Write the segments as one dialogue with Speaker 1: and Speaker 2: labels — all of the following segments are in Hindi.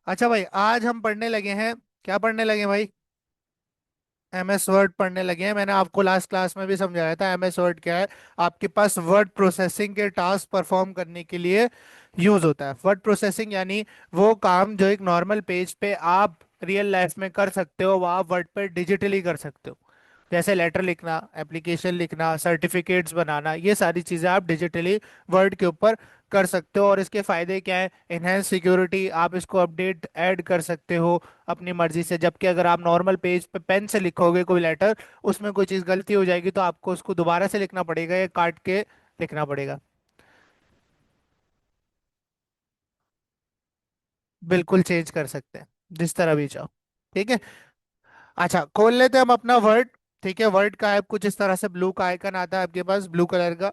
Speaker 1: अच्छा भाई, आज हम पढ़ने लगे हैं। क्या पढ़ने लगे भाई? एमएस वर्ड पढ़ने लगे हैं। मैंने आपको लास्ट क्लास में भी समझाया था एमएस वर्ड क्या है। आपके पास वर्ड प्रोसेसिंग के टास्क परफॉर्म करने के लिए यूज होता है। वर्ड प्रोसेसिंग यानी वो काम जो एक नॉर्मल पेज पे आप रियल लाइफ में कर सकते हो, वो आप वर्ड पे डिजिटली कर सकते हो। जैसे लेटर लिखना, एप्लीकेशन लिखना, सर्टिफिकेट्स बनाना, ये सारी चीज़ें आप डिजिटली वर्ड के ऊपर कर सकते हो। और इसके फायदे क्या है? इनहेंस सिक्योरिटी, आप इसको अपडेट ऐड कर सकते हो अपनी मर्जी से। जबकि अगर आप नॉर्मल पेज पे पेन से लिखोगे कोई लेटर, उसमें कोई चीज़ गलती हो जाएगी तो आपको उसको दोबारा से लिखना पड़ेगा या काट के लिखना पड़ेगा। बिल्कुल चेंज कर सकते हैं, जिस तरह भी चाहो। ठीक है। अच्छा, खोल लेते हैं हम अपना वर्ड। ठीक है, वर्ड का ऐप कुछ इस तरह से ब्लू का आइकन आता है आपके पास, ब्लू कलर का।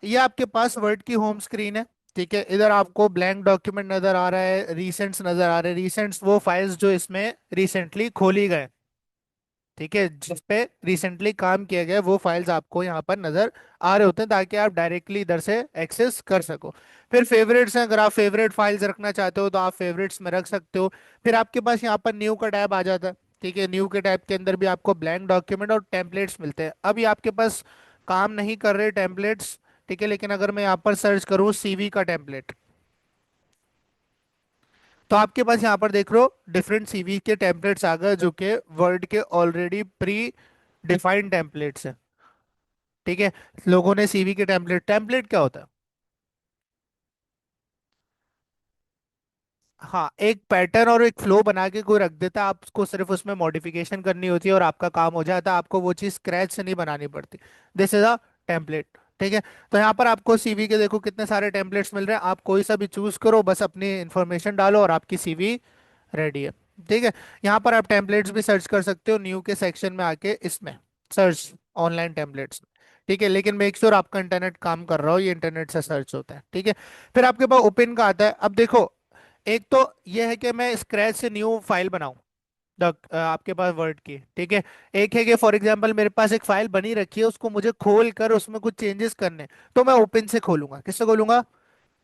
Speaker 1: ये आपके पास वर्ड की होम स्क्रीन है। ठीक है, इधर आपको ब्लैंक डॉक्यूमेंट नजर आ रहा है, रीसेंट्स नजर आ रहे हैं। रीसेंट्स वो फाइल्स जो इसमें रिसेंटली खोली गए। ठीक है, जिस पे रिसेंटली काम किया गया, वो फाइल्स आपको यहाँ पर नजर आ रहे होते हैं, ताकि आप डायरेक्टली इधर से एक्सेस कर सको। फिर फेवरेट्स हैं, अगर आप फेवरेट फाइल्स रखना चाहते हो तो आप फेवरेट्स में रख सकते हो। फिर आपके पास यहाँ पर न्यू का टैब आ जाता है। ठीक है, न्यू के टैब के अंदर भी आपको ब्लैंक डॉक्यूमेंट और टेम्पलेट्स मिलते हैं। अभी आपके पास काम नहीं कर रहे टेम्पलेट्स। ठीक है, लेकिन अगर मैं यहाँ पर सर्च करूँ सीवी का टेम्पलेट, तो आपके पास यहाँ पर देख लो डिफरेंट सीवी के टेम्पलेट्स आ गए, जो कि वर्ड के ऑलरेडी प्री डिफाइंड टेम्पलेट्स हैं। ठीक है, लोगों ने सीवी के टेम्पलेट, टेम्पलेट क्या होता है? हाँ, एक पैटर्न और एक फ्लो बना के कोई रख देता है, आपको सिर्फ उसमें मॉडिफिकेशन करनी होती है और आपका काम हो जाता है। आपको वो चीज़ स्क्रैच से नहीं बनानी पड़ती। This is a template. ठीक है, तो यहाँ पर आपको सीवी के देखो कितने सारे टेम्पलेट्स मिल रहे हैं। आप कोई सा भी चूज करो, बस अपनी इंफॉर्मेशन डालो और आपकी सीवी रेडी है। ठीक है, यहाँ पर आप टेम्पलेट्स भी सर्च कर सकते हो न्यू के सेक्शन में आके, इसमें सर्च ऑनलाइन टेम्पलेट्स। ठीक है, लेकिन मेक श्योर आपका इंटरनेट काम कर रहा हो, ये इंटरनेट से सर्च होता है। ठीक है, फिर आपके पास ओपन का आता है। अब देखो, एक तो ये है कि मैं स्क्रैच से न्यू फाइल बनाऊं, आपके पास वर्ड की। ठीक है, एक है कि फॉर एग्जांपल मेरे पास एक फाइल बनी रखी है, उसको मुझे खोल कर उसमें कुछ चेंजेस करने, तो मैं ओपन से खोलूंगा। किससे खोलूंगा?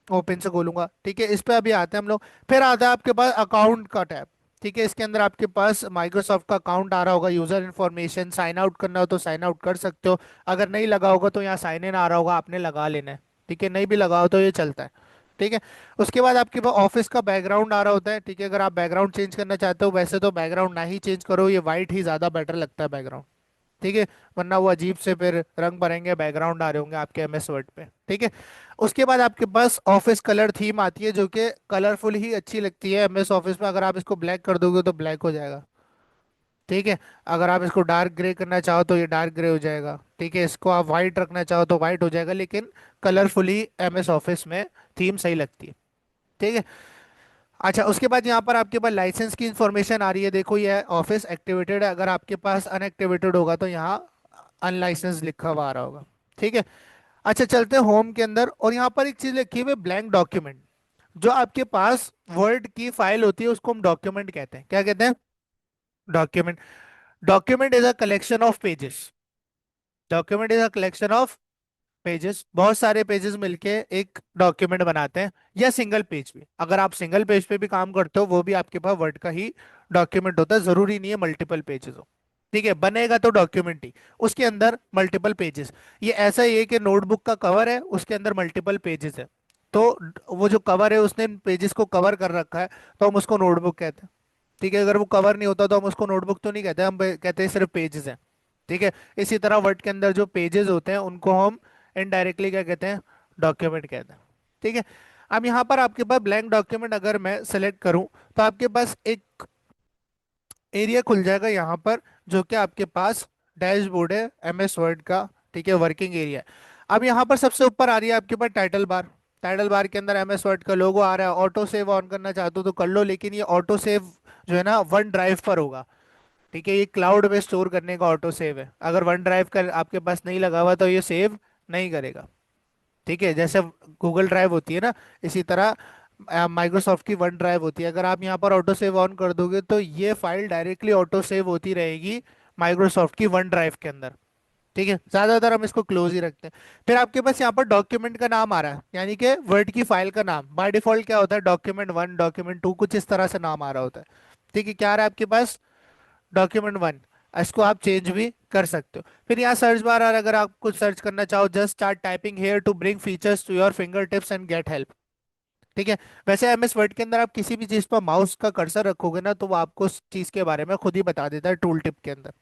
Speaker 1: ओपन से खोलूंगा। ठीक है, इस पे अभी आते हैं हम लोग। फिर आता है आपके पास अकाउंट का टैब। ठीक है, इसके अंदर आपके पास माइक्रोसॉफ्ट का अकाउंट आ रहा होगा, यूजर इन्फॉर्मेशन, साइन आउट करना हो तो साइन आउट कर सकते हो। अगर नहीं लगा होगा तो यहाँ साइन इन आ रहा होगा, आपने लगा लेना है। ठीक है, नहीं भी लगा हो तो ये चलता है। ठीक है, उसके बाद आपके पास ऑफिस का बैकग्राउंड आ रहा होता है। ठीक है, अगर आप बैकग्राउंड चेंज करना चाहते हो, वैसे तो बैकग्राउंड ना ही चेंज करो, ये वाइट ही ज्यादा बेटर लगता है बैकग्राउंड। ठीक है, वरना वो अजीब से फिर रंग भरेंगे बैकग्राउंड आ रहे होंगे आपके एमएस वर्ड पे। ठीक है, उसके बाद आपके पास ऑफिस कलर थीम आती है, जो कि कलरफुल ही अच्छी लगती है एमएस ऑफिस में। अगर आप इसको ब्लैक कर दोगे तो ब्लैक हो जाएगा। ठीक है, अगर आप इसको डार्क ग्रे करना चाहो तो ये डार्क ग्रे हो जाएगा। ठीक है, इसको आप वाइट रखना चाहो तो वाइट हो जाएगा, लेकिन कलरफुली एमएस ऑफिस में थीम सही लगती है। ठीक है, अच्छा, उसके बाद यहाँ पर आपके पास लाइसेंस की इंफॉर्मेशन आ रही है। देखो, ये ऑफिस एक्टिवेटेड है, अगर आपके पास अनएक्टिवेटेड होगा तो यहाँ अनलाइसेंस लिखा हुआ आ रहा होगा। ठीक है, अच्छा, चलते हैं होम के अंदर, और यहाँ पर एक चीज लिखी हुई है, ब्लैंक डॉक्यूमेंट। जो आपके पास वर्ड की फाइल होती है उसको हम डॉक्यूमेंट कहते हैं। क्या कहते हैं? Document. Document is a collection of pages. Document is a collection of pages, बहुत सारे पेजेस मिलके एक डॉक्यूमेंट बनाते हैं। या सिंगल पेज भी, अगर आप सिंगल पेज पे भी काम करते हो, वो भी आपके पास वर्ड का ही डॉक्यूमेंट होता है, जरूरी नहीं है मल्टीपल पेजेस हो। ठीक है, बनेगा तो डॉक्यूमेंट ही, उसके अंदर मल्टीपल पेजेस। ये ऐसा ही है कि नोटबुक का कवर है, उसके अंदर मल्टीपल पेजेस है, तो वो जो कवर है उसने पेजेस को कवर कर रखा है, तो हम उसको नोटबुक कहते हैं। ठीक है, अगर वो कवर नहीं होता तो हम उसको नोटबुक तो नहीं कहते, हम कहते हैं सिर्फ पेजेस हैं। ठीक है, इसी तरह वर्ड के अंदर जो पेजेस होते हैं उनको हम इनडायरेक्टली क्या कहते हैं? डॉक्यूमेंट कहते हैं। ठीक है, अब यहाँ पर आपके पास ब्लैंक डॉक्यूमेंट अगर मैं सेलेक्ट करूँ, तो आपके पास एक एरिया खुल जाएगा यहाँ पर, जो कि आपके पास डैशबोर्ड है एमएस वर्ड का। ठीक है, वर्किंग एरिया। अब यहाँ पर सबसे ऊपर आ रही है आपके पास टाइटल बार। टाइटल बार के अंदर एमएस वर्ड का लोगो आ रहा है। ऑटो सेव ऑन करना चाहते हो तो कर लो, लेकिन ये ऑटो सेव जो है ना, वन ड्राइव पर होगा। ठीक है, ये क्लाउड में स्टोर करने का ऑटो सेव है। अगर वन ड्राइव का आपके पास नहीं लगा हुआ तो ये सेव नहीं करेगा। ठीक है, जैसे गूगल ड्राइव होती है ना, इसी तरह माइक्रोसॉफ्ट की वन ड्राइव होती है। अगर आप यहाँ पर ऑटो सेव ऑन कर दोगे तो ये फाइल डायरेक्टली ऑटो सेव होती रहेगी माइक्रोसॉफ्ट की वन ड्राइव के अंदर। ठीक है, ज्यादातर हम इसको क्लोज ही रखते हैं। फिर आपके पास यहाँ पर डॉक्यूमेंट का नाम आ रहा है, यानी कि वर्ड की फाइल का नाम बाय डिफॉल्ट क्या होता है, डॉक्यूमेंट 1, डॉक्यूमेंट 2, कुछ इस तरह से नाम आ रहा होता है। ठीक है, क्या आ रहा है आपके पास, डॉक्यूमेंट 1। इसको आप चेंज भी कर सकते हो। फिर यहाँ सर्च बार आ रहा है, अगर आप कुछ सर्च करना चाहो, just start typing here to bring features to your fingertips and get help. ठीक है। वैसे एमएस वर्ड के अंदर आप किसी भी चीज पर माउस का कर्सर रखोगे ना, तो वो आपको उस चीज के बारे में खुद ही बता देता है टूल टिप के अंदर।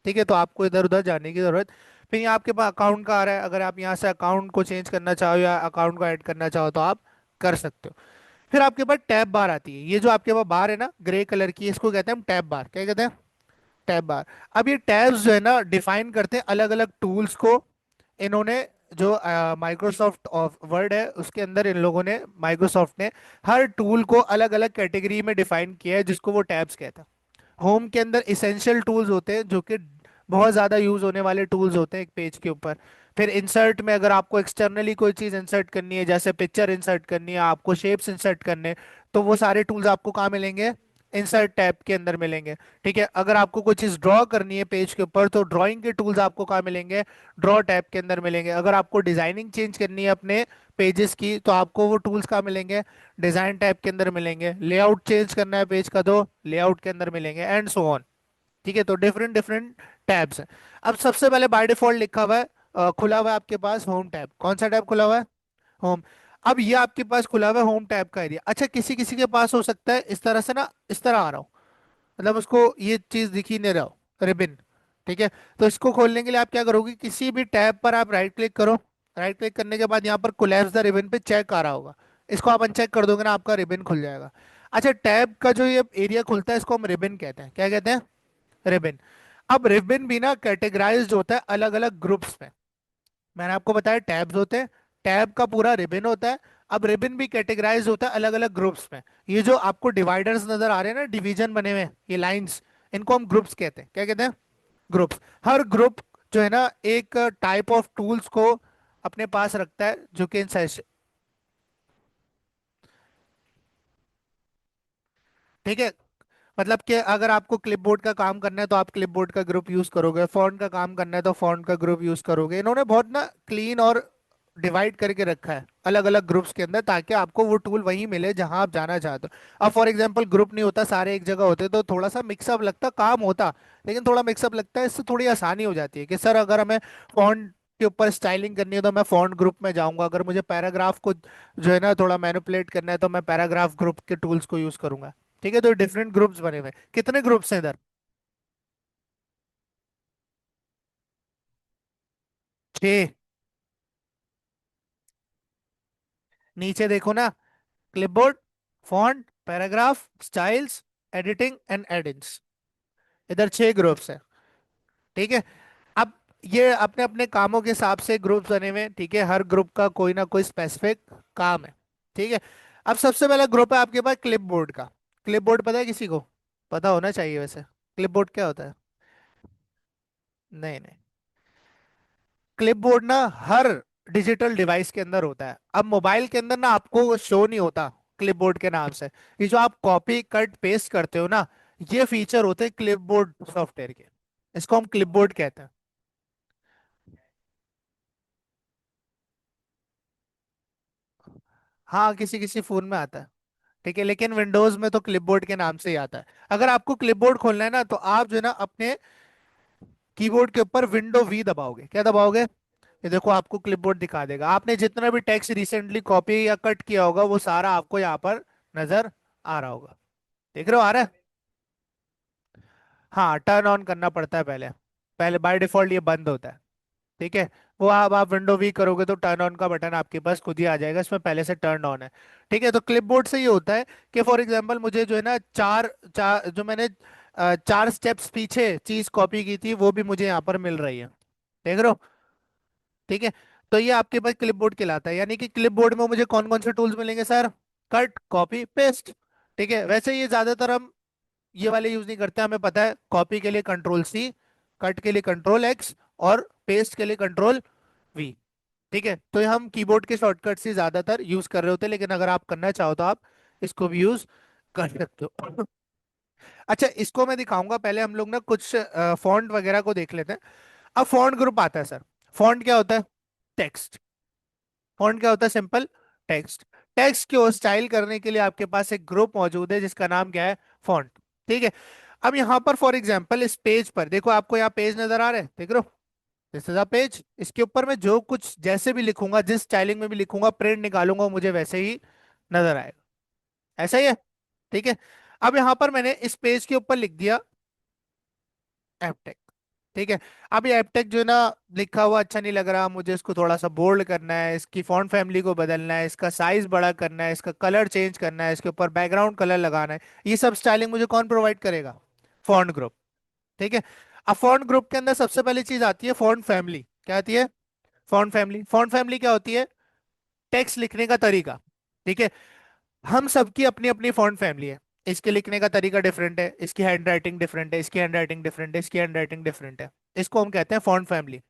Speaker 1: ठीक है, तो आपको इधर उधर जाने की जरूरत। फिर यहाँ आपके पास अकाउंट का आ रहा है, अगर आप यहाँ से अकाउंट को चेंज करना चाहो या अकाउंट को ऐड करना चाहो तो आप कर सकते हो। फिर आपके पास टैब बार आती है, ये जो आपके पास बार है ना ग्रे कलर की, इसको कहते हैं हम टैब बार। क्या कहते हैं, टैब बार। अब ये टैब्स जो है ना डिफाइन करते हैं अलग अलग टूल्स को। इन्होंने जो माइक्रोसॉफ्ट वर्ड है उसके अंदर इन लोगों ने, माइक्रोसॉफ्ट ने हर टूल को अलग अलग कैटेगरी में डिफाइन किया है, जिसको वो टैब्स कहता है। होम के अंदर इसेंशियल टूल्स होते हैं, जो कि बहुत ज़्यादा यूज होने वाले टूल्स होते हैं एक पेज के ऊपर। फिर इंसर्ट में अगर आपको एक्सटर्नली कोई चीज़ इंसर्ट करनी है, जैसे पिक्चर इंसर्ट करनी है, आपको शेप्स इंसर्ट करने हैं, तो वो सारे टूल्स आपको कहाँ मिलेंगे, इंसर्ट टैब के अंदर मिलेंगे। ठीक है, अगर आपको कोई चीज़ ड्रॉ करनी है पेज के ऊपर, तो ड्राइंग के टूल्स आपको कहाँ मिलेंगे, ड्रॉ टैब के अंदर मिलेंगे। अगर आपको डिजाइनिंग चेंज करनी है अपने पेजेस की, तो आपको वो टूल्स कहाँ मिलेंगे, डिजाइन टैब के अंदर मिलेंगे। लेआउट चेंज करना है पेज का, तो लेआउट के अंदर मिलेंगे, एंड सो ऑन। ठीक है, तो डिफरेंट डिफरेंट टैब्स हैं। अब सबसे पहले बाय डिफॉल्ट लिखा हुआ है, खुला हुआ है आपके पास होम टैब। कौन सा टैब खुला हुआ है, होम। अब ये आपके पास खुला हुआ है होम टैब का एरिया। अच्छा, किसी किसी के पास हो सकता है इस तरह से ना, इस तरह आ रहा हो, मतलब उसको ये चीज दिख ही नहीं रहा हो, रिबिन। ठीक है, तो इसको खोलने के लिए आप क्या करोगे, किसी भी टैब पर आप राइट क्लिक करो। राइट क्लिक करने के बाद यहाँ पर कोलैप्स द रिबन पे चेक आ रहा होगा, इसको आप अनचेक कर दोगे ना, आपका रिबन खुल जाएगा। अच्छा, टैब का जो ये एरिया खुलता है, इसको हम रिबन कहते हैं। क्या कहते हैं, रिबन। अब रिबन भी ना कैटेगराइज्ड होता है अलग अलग ग्रुप्स में। मैंने आपको बताया टैब्स होते हैं, टैब का पूरा रिबन होता है। अब रिबन भी कैटेगराइज होता है अलग अलग ग्रुप्स में। ये जो आपको डिवाइडर्स नजर आ रहे हैं ना, डिवीजन बने हुए हैं, ये लाइंस, इनको हम ग्रुप्स कहते हैं। क्या कहते हैं, ग्रुप्स। हर ग्रुप जो है ना एक टाइप ऑफ टूल्स को अपने पास रखता है, जो कि इन सेशन। ठीक है, मतलब कि अगर आपको क्लिपबोर्ड का काम करना है तो आप क्लिपबोर्ड का ग्रुप यूज करोगे, फॉन्ट का काम करना है तो फॉन्ट का ग्रुप यूज करोगे। इन्होंने बहुत ना क्लीन और डिवाइड करके रखा है अलग अलग ग्रुप्स के अंदर, ताकि आपको वो टूल वहीं मिले जहां आप जाना चाहते हो। अब फॉर एग्जांपल ग्रुप नहीं होता, सारे एक जगह होते, तो थोड़ा सा मिक्सअप लगता, काम होता लेकिन थोड़ा मिक्सअप लगता है। इससे थोड़ी आसानी हो जाती है कि सर अगर हमें फॉन्ट के ऊपर स्टाइलिंग करनी है तो मैं फॉन्ट ग्रुप में जाऊंगा, अगर मुझे पैराग्राफ को जो है ना थोड़ा मैनिपुलेट करना है तो मैं पैराग्राफ ग्रुप के टूल्स को यूज करूंगा। ठीक है, तो डिफरेंट ग्रुप्स बने हुए हैं। कितने ग्रुप्स हैं इधर, 6। नीचे देखो ना, clipboard, font, paragraph, styles, editing and edits, इधर 6 ग्रुप्स हैं। ठीक है। अब ये अपने अपने कामों के हिसाब से ग्रुप्स बने हुए हैं। ठीक है, हर ग्रुप का कोई ना कोई स्पेसिफिक काम है। ठीक है। अब सबसे पहला ग्रुप है आपके पास क्लिपबोर्ड का। क्लिपबोर्ड पता है किसी को, पता होना चाहिए वैसे, क्लिपबोर्ड क्या होता है। नहीं नहीं, क्लिपबोर्ड ना हर डिजिटल डिवाइस के अंदर होता है। अब मोबाइल के अंदर ना आपको शो नहीं होता क्लिपबोर्ड के नाम से। ये जो आप कॉपी कट पेस्ट करते हो ना, ये फीचर होते हैं क्लिपबोर्ड सॉफ्टवेयर के, इसको हम क्लिपबोर्ड कहते हैं। हाँ, किसी किसी फोन में आता है। ठीक है, लेकिन विंडोज में तो क्लिपबोर्ड के नाम से ही आता है। अगर आपको क्लिपबोर्ड खोलना है ना, तो आप जो है ना अपने कीबोर्ड के ऊपर विंडो V दबाओगे। क्या दबाओगे, ये देखो आपको क्लिपबोर्ड दिखा देगा। आपने जितना भी टेक्स्ट रिसेंटली कॉपी या कट किया होगा, वो सारा आपको यहाँ पर नजर आ रहा होगा। देख रहे हो, आ रहा है। हाँ, टर्न ऑन करना पड़ता है पहले, पहले बाय डिफॉल्ट ये बंद होता है। ठीक है, वो आप विंडो V करोगे तो टर्न ऑन का बटन आपके पास खुद ही आ जाएगा, इसमें पहले से टर्न ऑन है। ठीक है, तो क्लिपबोर्ड से ये होता है कि फॉर एग्जांपल मुझे जो है ना चार चार जो मैंने 4 स्टेप्स पीछे चीज कॉपी की थी, वो भी मुझे यहाँ पर मिल रही है। देख रहे हो। ठीक है, तो ये आपके पास क्लिपबोर्ड कहलाता है। यानी कि क्लिपबोर्ड में मुझे कौन कौन से टूल्स मिलेंगे सर, कट, कॉपी, पेस्ट। ठीक है, वैसे ये ज्यादातर हम ये वाले यूज नहीं करते, हमें पता है कॉपी के लिए कंट्रोल C, कट के लिए कंट्रोल X, और पेस्ट के लिए कंट्रोल V। ठीक है, तो ये हम कीबोर्ड के शॉर्टकट से ज्यादातर यूज कर रहे होते हैं, लेकिन अगर आप करना चाहो तो आप इसको भी यूज कर सकते हो। अच्छा, इसको मैं दिखाऊंगा, पहले हम लोग ना कुछ फॉन्ट वगैरह को देख लेते हैं। अब फॉन्ट ग्रुप आता है सर। फॉन्ट क्या होता है? टेक्स्ट। फॉन्ट क्या होता है? Simple text. टेक्स्ट को स्टाइल करने के लिए आपके पास एक ग्रुप मौजूद है जिसका नाम क्या है? फॉन्ट। ठीक है। अब यहाँ पर फॉर एग्जांपल इस पेज पर देखो, आपको यहाँ पेज नजर आ रहा है, देख रहे हो? This is a page. इसके ऊपर मैं जो कुछ जैसे भी लिखूंगा, जिस स्टाइलिंग में भी लिखूंगा, प्रिंट निकालूंगा, मुझे वैसे ही नजर आएगा। ऐसा ही है। ठीक है। अब यहाँ पर मैंने इस पेज के ऊपर लिख दिया एपटेक। ठीक है। अब ये एपटेक जो है ना, लिखा हुआ अच्छा नहीं लग रहा मुझे, इसको थोड़ा सा बोल्ड करना है, इसकी फॉन्ट फैमिली को बदलना है, इसका साइज बड़ा करना है, इसका कलर चेंज करना है, इसके ऊपर बैकग्राउंड कलर लगाना है। ये सब स्टाइलिंग मुझे कौन प्रोवाइड करेगा? Font group. ठीक है। अब फॉन्ट ग्रुप के अंदर सबसे पहली चीज आती है फॉन्ट फैमिली। क्या आती है? Font family. फॉन्ट फैमिली क्या होती है? टेक्स्ट लिखने का तरीका। ठीक है। हम सबकी अपनी अपनी फॉन्ट फैमिली है। इसके लिखने का तरीका डिफरेंट है, इसकी हैंड राइटिंग डिफरेंट है, इसकी हैंड राइटिंग डिफरेंट है, इसकी हैंड राइटिंग डिफरेंट है। इसको हम कहते हैं फॉन्ट फैमिली।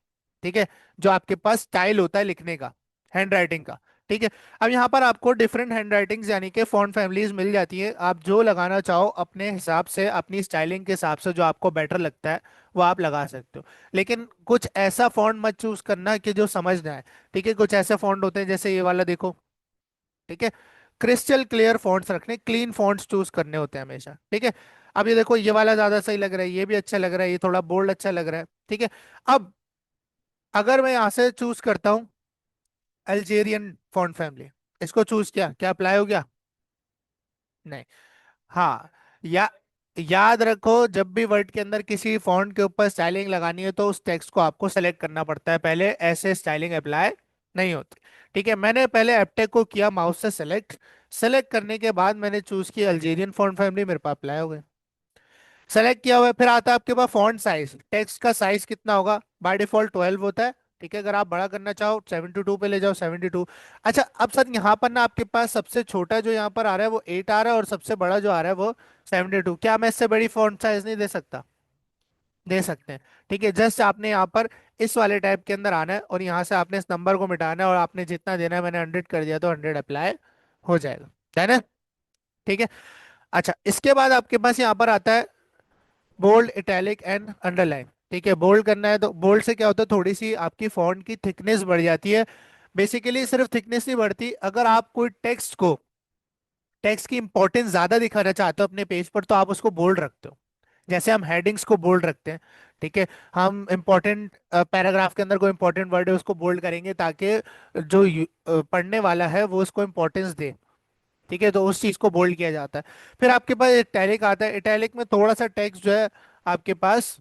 Speaker 1: ठीक है। जो आपके पास स्टाइल होता है लिखने का, हैंड राइटिंग का। ठीक है। अब यहाँ पर आपको डिफरेंट हैंड राइटिंग्स यानी कि फॉन्ट फैमिलीज मिल जाती है। आप जो लगाना चाहो अपने हिसाब से, अपनी स्टाइलिंग के हिसाब से, जो आपको बेटर लगता है वो आप लगा सकते हो। लेकिन कुछ ऐसा फॉन्ट मत चूज करना कि जो समझ ना आए। ठीक है। कुछ ऐसे फॉन्ट होते हैं जैसे ये वाला देखो। ठीक है। क्रिस्टल क्लियर फॉन्ट्स रखने, क्लीन फॉन्ट्स चूज करने होते हैं हमेशा। ठीक है। अब ये देखो, ये वाला ज्यादा सही लग रहा है, ये भी अच्छा लग रहा है, ये थोड़ा बोल्ड अच्छा लग रहा है। ठीक है। अब अगर मैं यहाँ से चूज करता हूँ अल्जेरियन फॉन्ट फैमिली, इसको चूज किया, क्या अप्लाई हो गया? नहीं। हाँ। या याद रखो, जब भी वर्ड के अंदर किसी फॉन्ट के ऊपर स्टाइलिंग लगानी है तो उस टेक्स्ट को आपको सेलेक्ट करना पड़ता है पहले, ऐसे स्टाइलिंग अप्लाई नहीं होती। ठीक है। मैंने पहले एप्टेक को किया माउस से सेलेक्ट। सेलेक्ट करने के बाद मैंने चूज किया अल्जेरियन फॉन्ट फैमिली, मेरे पास अप्लाई हो गए। सेलेक्ट किया हुआ है, फिर आता है आपके पास फॉन्ट साइज। टेक्स्ट का साइज कितना होगा? बाय डिफॉल्ट 12 होता है। ठीक है। अगर आप बड़ा करना चाहो 72 पे ले जाओ, 72। अच्छा, अब सर यहाँ पर ना आपके पास सबसे छोटा जो यहाँ पर आ रहा है वो 8 आ रहा है, और सबसे बड़ा जो आ रहा है वो 72। क्या मैं इससे बड़ी फॉन्ट साइज नहीं दे सकता? दे सकते हैं। ठीक है। जस्ट आपने यहाँ पर इस वाले टाइप के अंदर आना है, और यहाँ से आपने इस नंबर को मिटाना है, और आपने जितना देना है, मैंने 100 कर दिया तो 100 अप्लाई हो जाएगा। है ना? ठीक है। अच्छा, इसके बाद आपके पास यहाँ पर आता है बोल्ड, इटैलिक एंड अंडरलाइन। ठीक है। बोल्ड करना है तो बोल्ड से क्या होता है, थोड़ी सी आपकी फॉन्ट की थिकनेस बढ़ जाती है। बेसिकली सिर्फ थिकनेस नहीं बढ़ती, अगर आप कोई टेक्स्ट की इंपॉर्टेंस ज्यादा दिखाना चाहते हो अपने पेज पर तो आप उसको बोल्ड रखते हो। जैसे हम हेडिंग्स को बोल्ड रखते हैं। ठीक है। हम इंपॉर्टेंट पैराग्राफ के अंदर कोई इंपॉर्टेंट वर्ड है उसको बोल्ड करेंगे ताकि जो पढ़ने वाला है वो उसको इंपॉर्टेंस दे। ठीक है। तो उस चीज को बोल्ड किया जाता है। फिर आपके पास इटैलिक आता है। इटैलिक में थोड़ा सा टेक्स्ट जो है आपके पास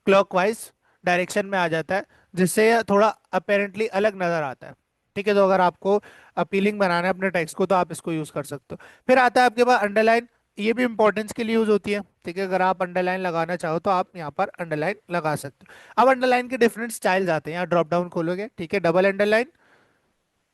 Speaker 1: क्लॉकवाइज डायरेक्शन में आ जाता है, जिससे यह थोड़ा अपेरेंटली अलग नजर आता है। ठीक है। तो अगर आपको अपीलिंग बनाना है अपने टेक्स्ट को तो आप इसको यूज कर सकते हो। फिर आता है आपके पास अंडरलाइन। ये भी इंपॉर्टेंस के लिए यूज होती है। ठीक है। अगर आप अंडरलाइन लगाना चाहो तो आप यहाँ पर अंडरलाइन लगा सकते हो। अब अंडरलाइन के डिफरेंट स्टाइल्स आते हैं, यहाँ ड्रॉप डाउन खोलोगे। ठीक है। डबल अंडरलाइन,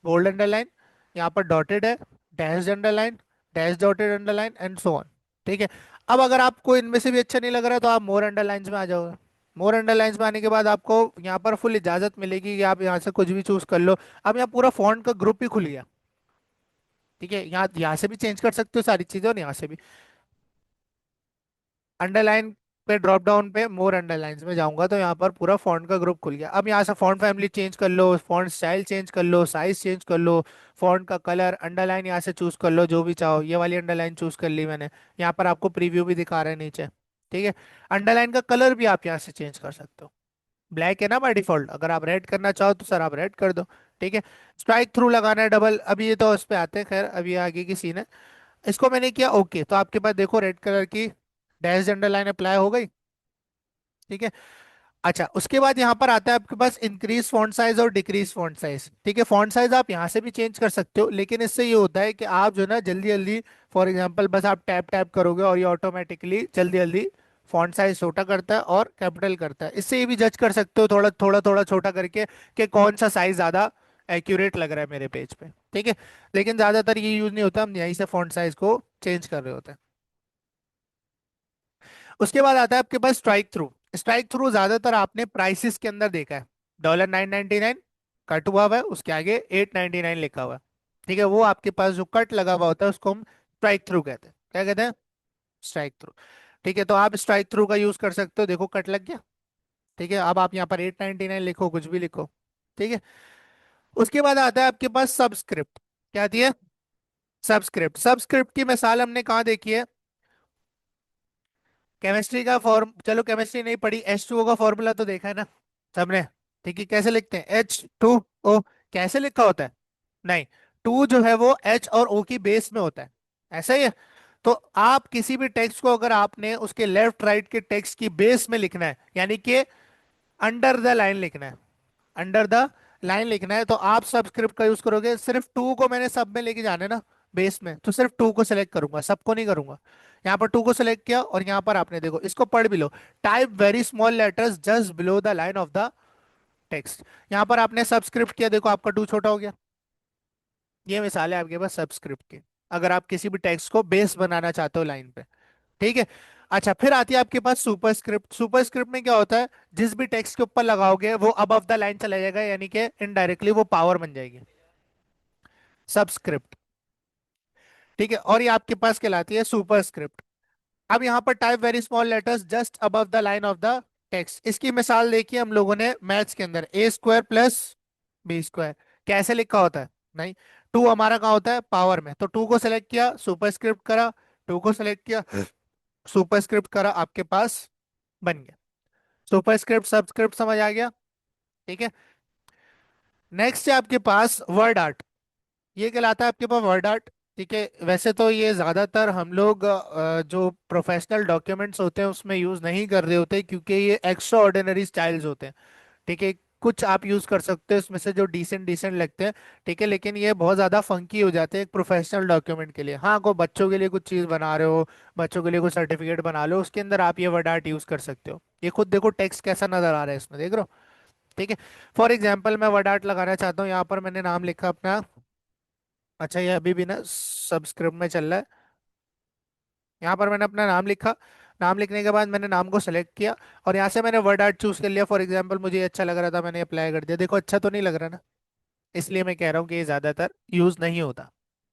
Speaker 1: बोल्ड अंडरलाइन, यहाँ पर डॉटेड है, dash underline, dash dotted underline and so on. ठीक है। अब अगर आपको इनमें से भी अच्छा नहीं लग रहा है तो आप मोर अंडरलाइंस में आ जाओगे। मोर अंडरलाइंस में आने के बाद आपको यहाँ पर फुल इजाजत मिलेगी कि आप यहाँ से कुछ भी चूज कर लो। अब यहाँ पूरा फॉन्ट का ग्रुप ही खुल गया। ठीक है। यहाँ से भी चेंज कर सकते हो सारी चीजें, और यहाँ से भी। अंडरलाइन पे ड्रॉप डाउन पे मोर अंडरलाइंस में जाऊंगा तो यहाँ पर पूरा फॉन्ट का ग्रुप खुल गया। अब यहाँ से फॉन्ट फैमिली चेंज कर लो, फॉन्ट स्टाइल चेंज कर लो, साइज चेंज कर लो, फॉन्ट का कलर, अंडरलाइन यहाँ से चूज कर लो जो भी चाहो। ये वाली अंडरलाइन चूज कर ली मैंने। यहाँ पर आपको प्रीव्यू भी दिखा रहा है नीचे। ठीक है। अंडरलाइन का कलर भी आप यहाँ से चेंज कर सकते हो। ब्लैक है ना बाय डिफॉल्ट, अगर आप रेड करना चाहो तो सर आप रेड कर दो। ठीक है। स्ट्राइक थ्रू लगाना है डबल, अभी ये तो उस पे आते हैं, खैर अभी आगे की सीन है। इसको मैंने किया ओके, तो आपके पास देखो रेड कलर की डैश अंडरलाइन अप्लाई हो गई। ठीक है। अच्छा, उसके बाद यहाँ पर आता है आपके पास इंक्रीज फॉन्ट साइज और डिक्रीज फॉन्ट साइज। ठीक है। फॉन्ट साइज आप यहाँ से भी चेंज कर सकते हो, लेकिन इससे ये होता है कि आप जो है ना जल्दी जल्दी, फॉर एग्जांपल बस आप टैप टैप करोगे और ये ऑटोमेटिकली जल्दी जल्दी फॉन्ट साइज छोटा करता है और कैपिटल करता है। इससे ये भी जज कर सकते हो थोड़ा थोड़ा थोड़ा छोटा करके कि कौन सा साइज ज्यादा एक्यूरेट लग रहा है मेरे पेज पे। ठीक है। लेकिन ज्यादातर ये यूज नहीं होता, हम यहीं से फॉन्ट साइज को चेंज कर रहे होते हैं। उसके बाद आता है आपके पास स्ट्राइक थ्रू। स्ट्राइक थ्रू ज्यादातर आपने प्राइसिस के अंदर देखा है। $9.99 कट हुआ हुआ है, उसके आगे 8.99 लिखा हुआ है। ठीक है। वो आपके पास जो कट लगा हुआ होता है उसको हम स्ट्राइक थ्रू कहते हैं। क्या कहते हैं? Strike through. ठीक है। तो आप स्ट्राइक थ्रू का यूज कर सकते हो, देखो कट लग गया। ठीक है, अब आप यहाँ पर 899 लिखो, कुछ भी लिखो। ठीक है। उसके बाद आता है आपके पास सबस्क्रिप्ट। क्या आती है? सबस्क्रिप्ट। सबस्क्रिप्ट की मिसाल हमने कहाँ देखी है? केमिस्ट्री का फॉर्म, चलो केमिस्ट्री नहीं पढ़ी, H2O का फॉर्मूला तो देखा है ना सबने। ठीक है, कैसे लिखते हैं? H2O। कैसे लिखा होता है? नहीं, टू जो है वो H और O की बेस में होता है, ऐसा ही है। तो आप किसी भी टेक्स्ट को अगर आपने उसके लेफ्ट राइट के टेक्स्ट की बेस में लिखना है, यानी कि अंडर द लाइन लिखना है, अंडर द लाइन लिखना है, तो आप सबस्क्रिप्ट का यूज करोगे। सिर्फ टू को मैंने सब में लेके जाना है ना, बेस में, तो सिर्फ टू को सिलेक्ट करूंगा, सबको नहीं करूंगा। यहाँ पर टू को सिलेक्ट किया, और यहाँ पर आपने देखो, इसको पढ़ भी लो। Type very small letters just below the line of the text. यहाँ पर आपने सबस्क्रिप्ट किया, देखो आपका टू छोटा हो गया। ये मिसाल है आपके पास सबस्क्रिप्ट की, अगर आप किसी भी टेक्स्ट को बेस बनाना चाहते हो लाइन पे। ठीक है। अच्छा, फिर आती है आपके पास सुपरस्क्रिप्ट। सुपरस्क्रिप्ट में क्या होता है? जिस भी टेक्स्ट के ऊपर लगाओगे वो अबव द लाइन चला जाएगा, यानी कि इनडायरेक्टली वो पावर बन जाएगी, सबस्क्रिप्ट। ठीक है, और ये आपके पास कहलाती है सुपरस्क्रिप्ट। अब यहाँ पर type very small letters just above the line of the text, इसकी मिसाल देखी हम लोगों ने मैथ्स के अंदर, ए स्क्वायर प्लस बी स्क्वायर। कैसे लिखा होता है? नहीं, टू हमारा कहाँ होता है? पावर में। तो टू को सेलेक्ट किया, सुपरस्क्रिप्ट करा, टू को सेलेक्ट किया, सुपरस्क्रिप्ट करा, आपके पास बन गया सुपरस्क्रिप्ट। सबस्क्रिप्ट समझ आ गया? ठीक है। नेक्स्ट है आपके पास वर्ड आर्ट। ये कहलाता है आपके पास वर्ड आर्ट। ठीक है, वैसे तो ये ज्यादातर हम लोग जो प्रोफेशनल डॉक्यूमेंट्स होते हैं उसमें यूज नहीं कर रहे होते, क्योंकि ये एक्स्ट्रा ऑर्डिनरी स्टाइल्स होते हैं। ठीक है, कुछ आप यूज कर सकते हो इसमें से जो डिसेंट डिसेंट लगते हैं। ठीक है, लेकिन ये बहुत ज्यादा फंकी हो जाते हैं एक प्रोफेशनल डॉक्यूमेंट के लिए। हाँ, को बच्चों के लिए कुछ चीज बना रहे हो, बच्चों के लिए कुछ सर्टिफिकेट बना लो, उसके अंदर आप ये वर्ड आर्ट यूज कर सकते हो। ये खुद देखो टेक्स्ट कैसा नजर आ रहा है इसमें, देख रहे हो? ठीक है। फॉर एग्जाम्पल मैं वर्ड आर्ट लगाना चाहता हूँ, यहाँ पर मैंने नाम लिखा अपना। अच्छा, ये अभी भी ना सबस्क्रिप्ट में चल रहा है। यहाँ पर मैंने अपना नाम लिखा। नाम लिखने के बाद मैंने नाम को सेलेक्ट किया, और यहाँ से मैंने वर्ड आर्ट चूज कर लिया। फॉर एग्जाम्पल मुझे ये अच्छा लग रहा था, मैंने अप्लाई कर दिया। देखो अच्छा तो नहीं लग रहा ना, इसलिए मैं कह रहा हूँ कि ये ज्यादातर यूज नहीं होता।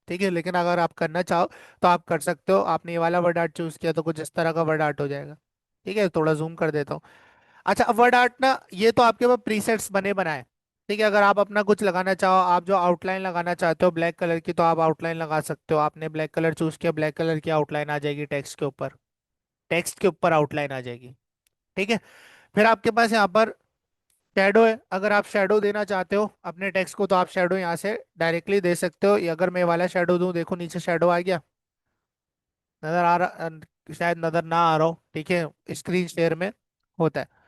Speaker 1: ठीक है, लेकिन अगर आप करना चाहो तो आप कर सकते हो। आपने ये वाला वर्ड आर्ट चूज किया तो कुछ इस तरह का वर्ड आर्ट हो जाएगा। ठीक है, थोड़ा जूम कर देता हूँ। अच्छा, अब वर्ड आर्ट ना, ये तो आपके पास प्रीसेट्स बने बनाए। ठीक है, अगर आप अपना कुछ लगाना चाहो, आप जो आउटलाइन लगाना चाहते हो ब्लैक कलर की, तो आप आउटलाइन लगा सकते हो। आपने ब्लैक कलर चूज किया, ब्लैक कलर की आउटलाइन आ जाएगी टेक्स्ट के ऊपर, टेक्स्ट के ऊपर आउटलाइन आ जाएगी। ठीक है। फिर आपके पास यहाँ पर शेडो है। अगर आप शेडो देना चाहते हो अपने टेक्स्ट को, तो आप शेडो यहाँ से डायरेक्टली दे सकते हो। ये अगर मैं वाला शेडो दूं, देखो नीचे शेडो आ गया, नजर आ रहा शायद नजर ना आ रहा हो। ठीक है, स्क्रीन शेयर में होता है।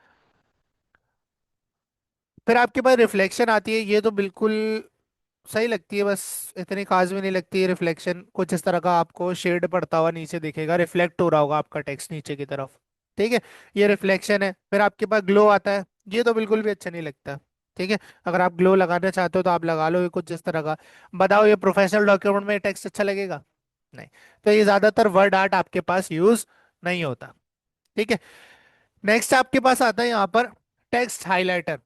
Speaker 1: फिर आपके पास रिफ्लेक्शन आती है, ये तो बिल्कुल सही लगती है, बस इतनी खास भी नहीं लगती है। रिफ्लेक्शन कुछ इस तरह का आपको शेड पड़ता हुआ नीचे दिखेगा, रिफ्लेक्ट हो रहा होगा आपका टेक्स्ट नीचे की तरफ। ठीक है, ये रिफ्लेक्शन है। फिर आपके पास ग्लो आता है, ये तो बिल्कुल भी अच्छा नहीं लगता। ठीक है, अगर आप ग्लो लगाना चाहते हो तो आप लगा लो, ये कुछ इस तरह का। बताओ ये प्रोफेशनल डॉक्यूमेंट में टेक्स्ट अच्छा लगेगा? नहीं। तो ये ज्यादातर वर्ड आर्ट आपके पास यूज नहीं होता। ठीक है। नेक्स्ट आपके पास आता है यहाँ पर टेक्स्ट हाइलाइटर।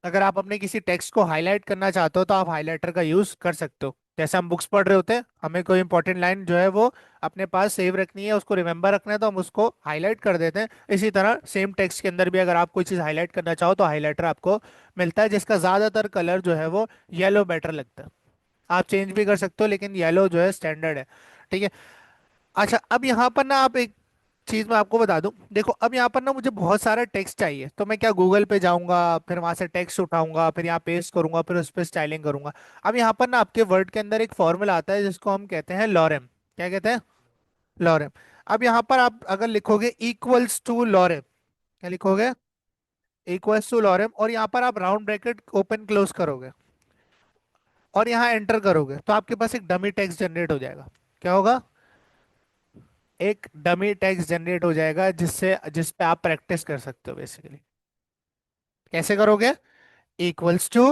Speaker 1: अगर आप अपने किसी टेक्स्ट को हाईलाइट करना चाहते हो तो आप हाइलाइटर का यूज कर सकते हो। जैसे हम बुक्स पढ़ रहे होते हैं, हमें कोई इंपॉर्टेंट लाइन जो है वो अपने पास सेव रखनी है, उसको रिमेंबर रखना है, तो हम उसको हाईलाइट कर देते हैं। इसी तरह सेम टेक्स्ट के अंदर भी अगर आप कोई चीज हाईलाइट करना चाहो तो हाईलाइटर आपको मिलता है, जिसका ज्यादातर कलर जो है वो येलो बेटर लगता है। आप चेंज भी कर सकते हो, लेकिन येलो जो है स्टैंडर्ड है। ठीक है। अच्छा, अब यहाँ पर ना आप एक चीज मैं आपको बता दूं, देखो अब यहाँ पर ना मुझे बहुत सारा टेक्स्ट चाहिए, तो मैं क्या गूगल पे जाऊंगा, फिर वहां से टेक्स्ट उठाऊंगा, फिर यहाँ पेस्ट करूंगा, फिर उस पर स्टाइलिंग करूंगा। अब यहाँ पर ना आपके वर्ड के अंदर एक फॉर्मूला आता है जिसको हम कहते हैं लॉरेम। क्या कहते हैं? लॉरेम। अब यहाँ पर आप अगर लिखोगे इक्वल्स टू लॉरेम, क्या लिखोगे? इक्वल्स टू लॉरेम, और यहाँ पर आप राउंड ब्रैकेट ओपन क्लोज करोगे, और यहाँ एंटर करोगे, तो आपके पास एक डमी टेक्स्ट जनरेट हो जाएगा। क्या होगा? एक डमी टेक्स्ट जनरेट हो जाएगा, जिस पे आप प्रैक्टिस कर सकते हो बेसिकली। कैसे करोगे? इक्वल्स टू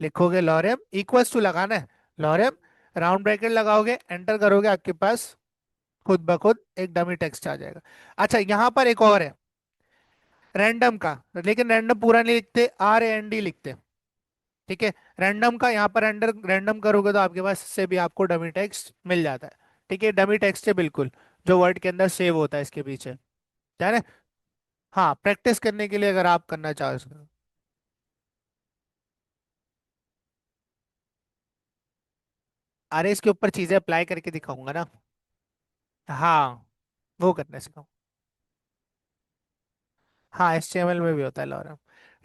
Speaker 1: लिखोगे, लॉरेम इक्वल्स टू लगाना है, लॉरेम राउंड ब्रैकेट लगाओगे, एंटर करोगे, आपके पास खुद ब खुद एक डमी टेक्स्ट आ जाएगा। अच्छा, यहाँ पर एक और है रैंडम का, लेकिन रैंडम पूरा नहीं लिखते, RAND लिखते। ठीक है, रैंडम का यहाँ पर एंटर रैंडम करोगे तो आपके पास इससे भी आपको डमी टेक्स्ट मिल जाता है। ठीक है, डमी टेक्स्ट है बिल्कुल, जो वर्ड के अंदर सेव होता है इसके पीछे, है ना? हाँ, प्रैक्टिस करने के लिए अगर आप करना चाहो इसको। अरे इसके ऊपर चीजें अप्लाई करके दिखाऊंगा ना। हाँ, वो करने सिखाऊं। हाँ, HTML में भी होता है लॉरम।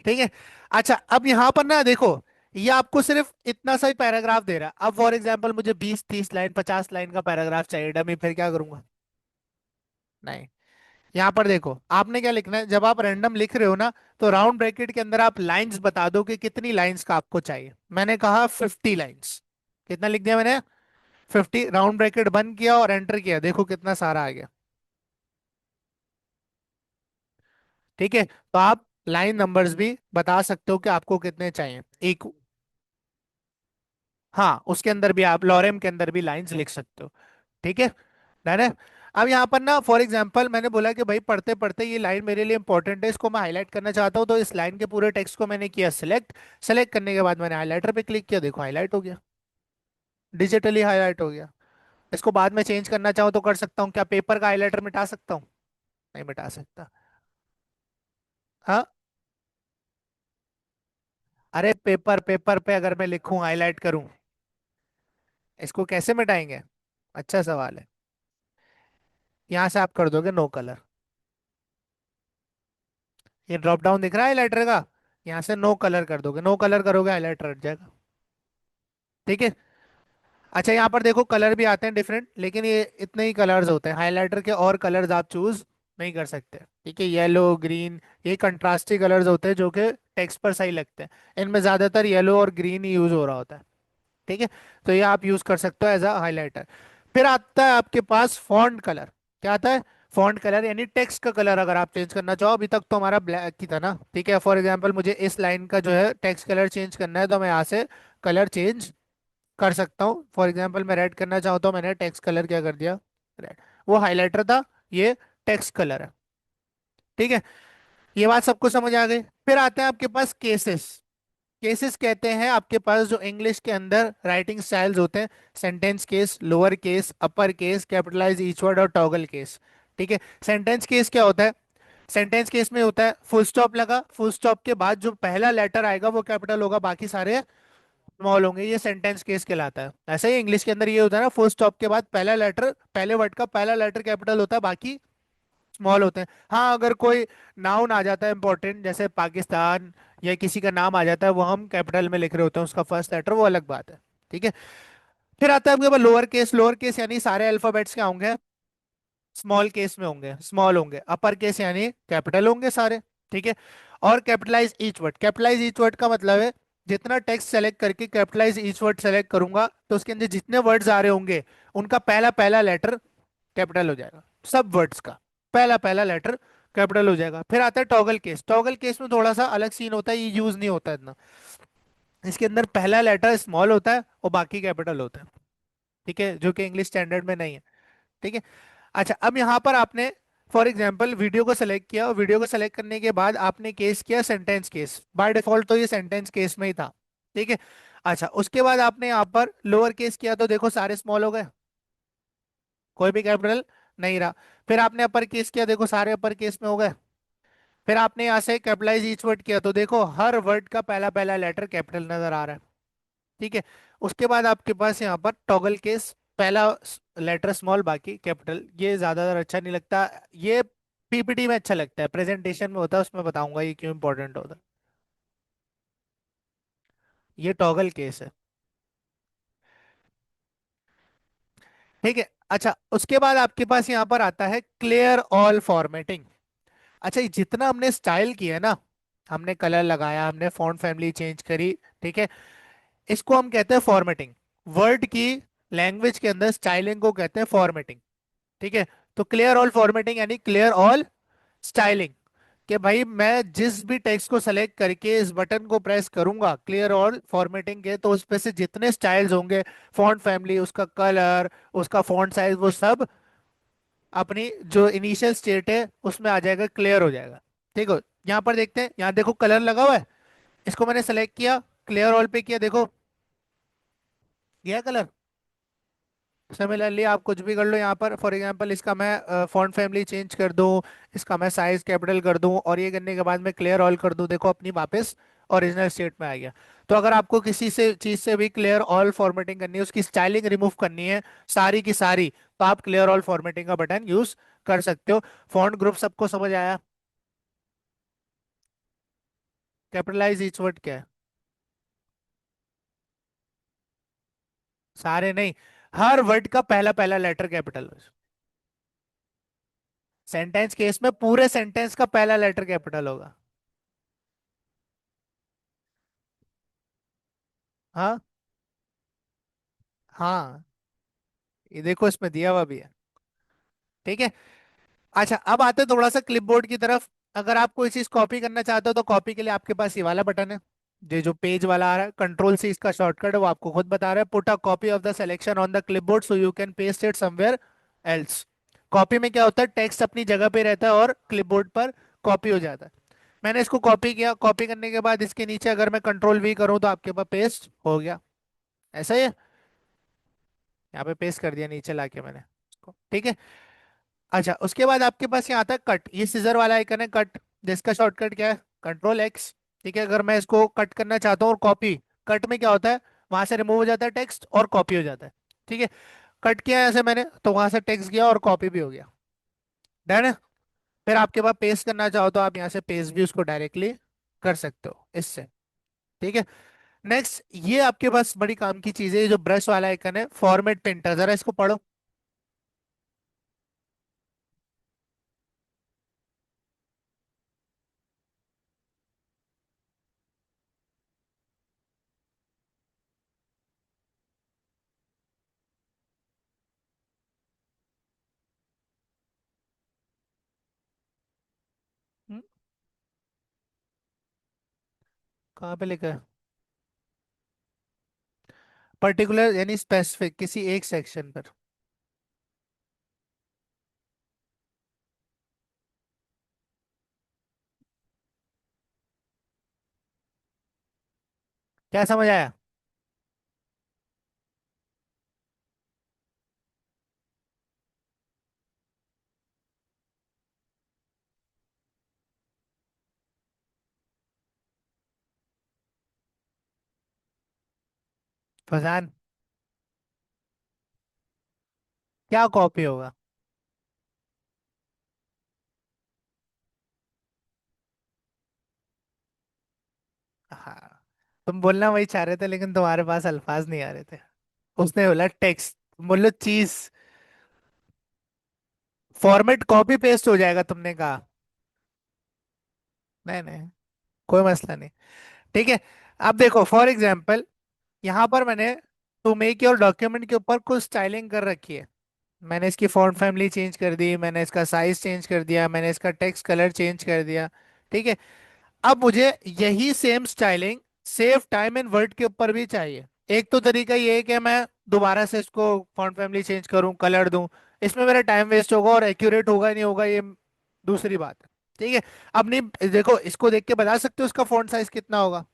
Speaker 1: ठीक है। अच्छा, अब यहाँ पर ना देखो, ये आपको सिर्फ इतना सा ही पैराग्राफ दे रहा है। अब फॉर एग्जाम्पल मुझे 20 30 लाइन 50 लाइन का पैराग्राफ चाहिए डमी, फिर क्या करूंगा? नहीं। यहाँ पर देखो, आपने क्या लिखना है जब आप रैंडम लिख रहे हो ना, तो राउंड ब्रैकेट के अंदर आप लाइंस बता दो कि कितनी लाइंस का आपको चाहिए। मैंने कहा 50 लाइंस। कितना लिख दिया मैंने? 50। राउंड ब्रैकेट बंद किया और एंटर किया, देखो कितना सारा आ गया। ठीक है। तो आप लाइन नंबर्स भी बता सकते हो कि आपको कितने चाहिए। एक, हाँ, उसके अंदर भी आप लॉरेम के अंदर भी लाइंस लिख सकते हो। ठीक है। डन है। अब यहाँ पर ना फॉर एग्जांपल मैंने बोला कि भाई पढ़ते पढ़ते ये लाइन मेरे लिए इंपॉर्टेंट है, इसको मैं हाईलाइट करना चाहता हूँ, तो इस लाइन के पूरे टेक्स्ट को मैंने किया सिलेक्ट। सेलेक्ट करने के बाद मैंने हाईलाइटर पे क्लिक किया, देखो हाईलाइट हो गया। डिजिटली हाईलाइट हो गया। इसको बाद में चेंज करना चाहूँ तो कर सकता हूँ। क्या पेपर का हाईलाइटर मिटा सकता हूँ? नहीं मिटा सकता। हाँ। अरे पेपर पेपर पे अगर मैं लिखूं हाईलाइट करूं, इसको कैसे मिटाएंगे? अच्छा सवाल है। यहाँ से आप कर दोगे नो कलर। ये ड्रॉप डाउन दिख रहा है हाईलाइटर का, यहाँ से नो कलर कर दोगे, नो कलर करोगे हाईलाइटर हट जाएगा। ठीक है। अच्छा, यहाँ पर देखो कलर भी आते हैं डिफरेंट, लेकिन ये इतने ही कलर्स होते हैं हाइलाइटर के, और कलर्स आप चूज नहीं कर सकते। ठीक है, येलो ग्रीन, ये कंट्रास्टी कलर्स होते हैं जो कि टेक्स्ट पर सही लगते हैं। इनमें ज्यादातर येलो और ग्रीन ही यूज हो रहा होता है। ठीक है। तो ये आप यूज कर सकते हो एज अ हाइलाइटर। फिर आता है आपके पास फॉन्ट कलर। क्या आता है? फॉन्ट कलर यानी टेक्स्ट का कलर अगर आप चेंज करना चाहो। अभी तक तो हमारा ब्लैक ही था ना। ठीक है, फॉर एग्जांपल मुझे इस लाइन का जो है टेक्स्ट कलर चेंज करना है, तो मैं यहाँ से कलर चेंज कर सकता हूँ। फॉर एग्जांपल मैं रेड करना चाहता हूँ, मैंने टेक्स्ट कलर क्या कर दिया? रेड। वो हाइलाइटर था, ये टेक्स्ट कलर है। ठीक है। ये बात सबको समझ आ गई। फिर आते हैं आपके पास केसेस। केसेस कहते हैं आपके पास जो इंग्लिश के अंदर राइटिंग स्टाइल्स होते हैं। Sentence case, lower case, upper case, capitalize each word और टॉगल केस। ठीक है। सेंटेंस केस क्या होता है? सेंटेंस केस में होता है फुल स्टॉप लगा, फुल स्टॉप के बाद जो पहला लेटर आएगा वो कैपिटल होगा, बाकी सारे स्मॉल होंगे, ये सेंटेंस केस कहलाता है। ऐसे ही इंग्लिश के अंदर ये होता है ना, फुल स्टॉप के बाद पहला लेटर, पहले वर्ड का पहला लेटर कैपिटल होता है, बाकी स्मॉल होते हैं। हाँ, अगर कोई नाउन आ जाता है इंपॉर्टेंट, जैसे पाकिस्तान या किसी का नाम आ जाता है, वो हम कैपिटल में लिख रहे होते हैं उसका फर्स्ट लेटर, वो अलग बात है। ठीक है। फिर आता है आपके पास लोअर केस। लोअर केस यानी सारे अल्फाबेट्स क्या होंगे? स्मॉल केस में होंगे, स्मॉल होंगे। अपर केस यानी कैपिटल होंगे सारे। ठीक है। और capitalize each word. Capitalize each word का मतलब है जितना टेक्स्ट सेलेक्ट करके कैपिटलाइज ईच वर्ड सेलेक्ट करूंगा, तो उसके अंदर जितने वर्ड्स आ रहे होंगे उनका पहला पहला लेटर कैपिटल हो जाएगा। सब वर्ड्स का पहला पहला लेटर कैपिटल हो जाएगा। फिर आता है टॉगल केस। टॉगल केस में थोड़ा सा अलग सीन होता है, ये यूज नहीं होता इतना। इसके अंदर पहला लेटर स्मॉल होता है और बाकी कैपिटल होता है। ठीक है, जो कि इंग्लिश स्टैंडर्ड में नहीं है। ठीक है। अच्छा, अब यहाँ पर आपने फॉर एग्जाम्पल वीडियो को सेलेक्ट किया, और वीडियो को सेलेक्ट करने के बाद आपने केस किया सेंटेंस केस। बाय डिफॉल्ट तो ये सेंटेंस केस में ही था। ठीक है। अच्छा, उसके बाद आपने यहाँ पर लोअर केस किया, तो देखो सारे स्मॉल हो गए, कोई भी कैपिटल नहीं रहा। फिर आपने अपर केस किया, देखो सारे अपर केस में हो गए। फिर आपने यहाँ से कैपिटलाइज ईच वर्ड किया, तो देखो हर वर्ड का पहला पहला लेटर कैपिटल नजर आ रहा है। ठीक है। उसके बाद आपके पास यहाँ पर टॉगल केस, पहला लेटर स्मॉल बाकी कैपिटल। ये ज्यादातर अच्छा नहीं लगता। ये पीपीटी में अच्छा लगता है, प्रेजेंटेशन में होता है उसमें बताऊंगा ये क्यों इंपॉर्टेंट होता है। ये टॉगल केस है। ठीक है। अच्छा, उसके बाद आपके पास यहाँ पर आता है क्लियर ऑल फॉर्मेटिंग। अच्छा, ये जितना हमने स्टाइल किया है ना, हमने कलर लगाया, हमने फॉन्ट फैमिली चेंज करी, ठीक है, इसको हम कहते हैं फॉर्मेटिंग। वर्ड की लैंग्वेज के अंदर स्टाइलिंग को कहते हैं फॉर्मेटिंग। ठीक है। तो क्लियर ऑल फॉर्मेटिंग यानी क्लियर ऑल स्टाइलिंग, कि भाई मैं जिस भी टेक्स्ट को सेलेक्ट करके इस बटन को प्रेस करूंगा क्लियर ऑल फॉर्मेटिंग के, तो उस पे से जितने स्टाइल्स होंगे, फॉन्ट फैमिली, उसका कलर, उसका फॉन्ट साइज, वो सब अपनी जो इनिशियल स्टेट है उसमें आ जाएगा, क्लियर हो जाएगा। ठीक है। यहाँ पर देखते हैं, यहाँ देखो कलर लगा हुआ है, इसको मैंने सेलेक्ट किया, क्लियर ऑल पे किया, देखो गया कलर। सिमिलरली आप कुछ भी कर लो यहाँ पर, फॉर एग्जांपल इसका मैं फॉन्ट फैमिली चेंज कर दूँ, इसका मैं साइज कैपिटल कर दूँ, और ये करने के बाद मैं क्लियर ऑल कर दूँ, देखो अपनी वापस ओरिजिनल स्टेट में आ गया। तो अगर आपको किसी से चीज से भी क्लियर ऑल फॉर्मेटिंग करनी है, उसकी स्टाइलिंग रिमूव करनी है सारी की सारी, तो आप क्लियर ऑल फॉर्मेटिंग का बटन यूज कर सकते हो। फॉन्ट ग्रुप सबको समझ आया? कैपिटलाइज ईच वर्ड क्या है? सारे नहीं, हर वर्ड का पहला पहला लेटर कैपिटल। सेंटेंस केस में पूरे सेंटेंस का पहला लेटर कैपिटल होगा। हाँ। हाँ, ये देखो इसमें दिया हुआ भी है। ठीक है। अच्छा, अब आते हैं थोड़ा सा क्लिपबोर्ड की तरफ। अगर आप कोई चीज कॉपी करना चाहते हो तो कॉपी के लिए आपके पास ये वाला बटन है, ये जो पेज वाला आ रहा है, कंट्रोल से इसका शॉर्टकट है, वो आपको खुद बता रहा है, put a copy of the selection on the clipboard so you can paste it somewhere else. Copy में क्या होता है, टेक्स्ट अपनी जगह पे रहता है और क्लिपबोर्ड पर कॉपी हो जाता है। मैंने इसको कॉपी किया, कॉपी करने के बाद इसके नीचे अगर मैं कंट्रोल वी करूँ तो आपके पास पेस्ट हो गया। ऐसा ही है, यहाँ पे पेस्ट कर दिया नीचे लाके मैंने इसको। ठीक है। अच्छा, उसके बाद आपके पास यहाँ आता है कट, ये सीजर वाला आइकन है कट, जिसका शॉर्टकट क्या है, कंट्रोल एक्स। ठीक है, अगर मैं इसको कट करना चाहता हूँ और कॉपी, कट में क्या होता है, वहां से रिमूव हो जाता है टेक्स्ट और कॉपी हो जाता है। ठीक है, कट किया है ऐसे मैंने, तो वहां से टेक्स्ट गया और कॉपी भी हो गया। डन है। फिर आपके पास पेस्ट करना चाहो तो आप यहाँ से पेस्ट भी उसको डायरेक्टली कर सकते हो इससे। ठीक है। नेक्स्ट, ये आपके पास बड़ी काम की चीज है, ये जो ब्रश वाला आइकन है, फॉर्मेट पेंटर, जरा इसको पढ़ो। हम्म, कहाँ पे लिखा है? पर्टिकुलर यानी स्पेसिफिक किसी एक सेक्शन पर? क्या समझ आया? फरजान, क्या कॉपी होगा? हाँ, तुम बोलना वही चाह रहे थे लेकिन तुम्हारे पास अल्फाज नहीं आ रहे थे। उसने बोला टेक्स्ट, बोलो चीज। फॉर्मेट कॉपी पेस्ट हो जाएगा तुमने कहा। नहीं नहीं, कोई मसला नहीं। ठीक है। अब देखो फॉर एग्जाम्पल, यहाँ पर मैंने टू मेक योर डॉक्यूमेंट के ऊपर कुछ स्टाइलिंग कर रखी है। मैंने इसकी फॉन्ट फैमिली चेंज कर दी, मैंने इसका साइज चेंज कर दिया, मैंने इसका टेक्स्ट कलर चेंज कर दिया। ठीक है। अब मुझे यही same styling save time and word के ऊपर भी चाहिए। एक तो तरीका ये है कि मैं दोबारा से इसको फॉन्ट फैमिली चेंज करूं, कलर दूं, इसमें मेरा टाइम वेस्ट होगा और एक्यूरेट होगा नहीं होगा, ये दूसरी बात है। ठीक है। अब नहीं, देखो इसको देख के बता सकते हो इसका फॉन्ट साइज कितना होगा?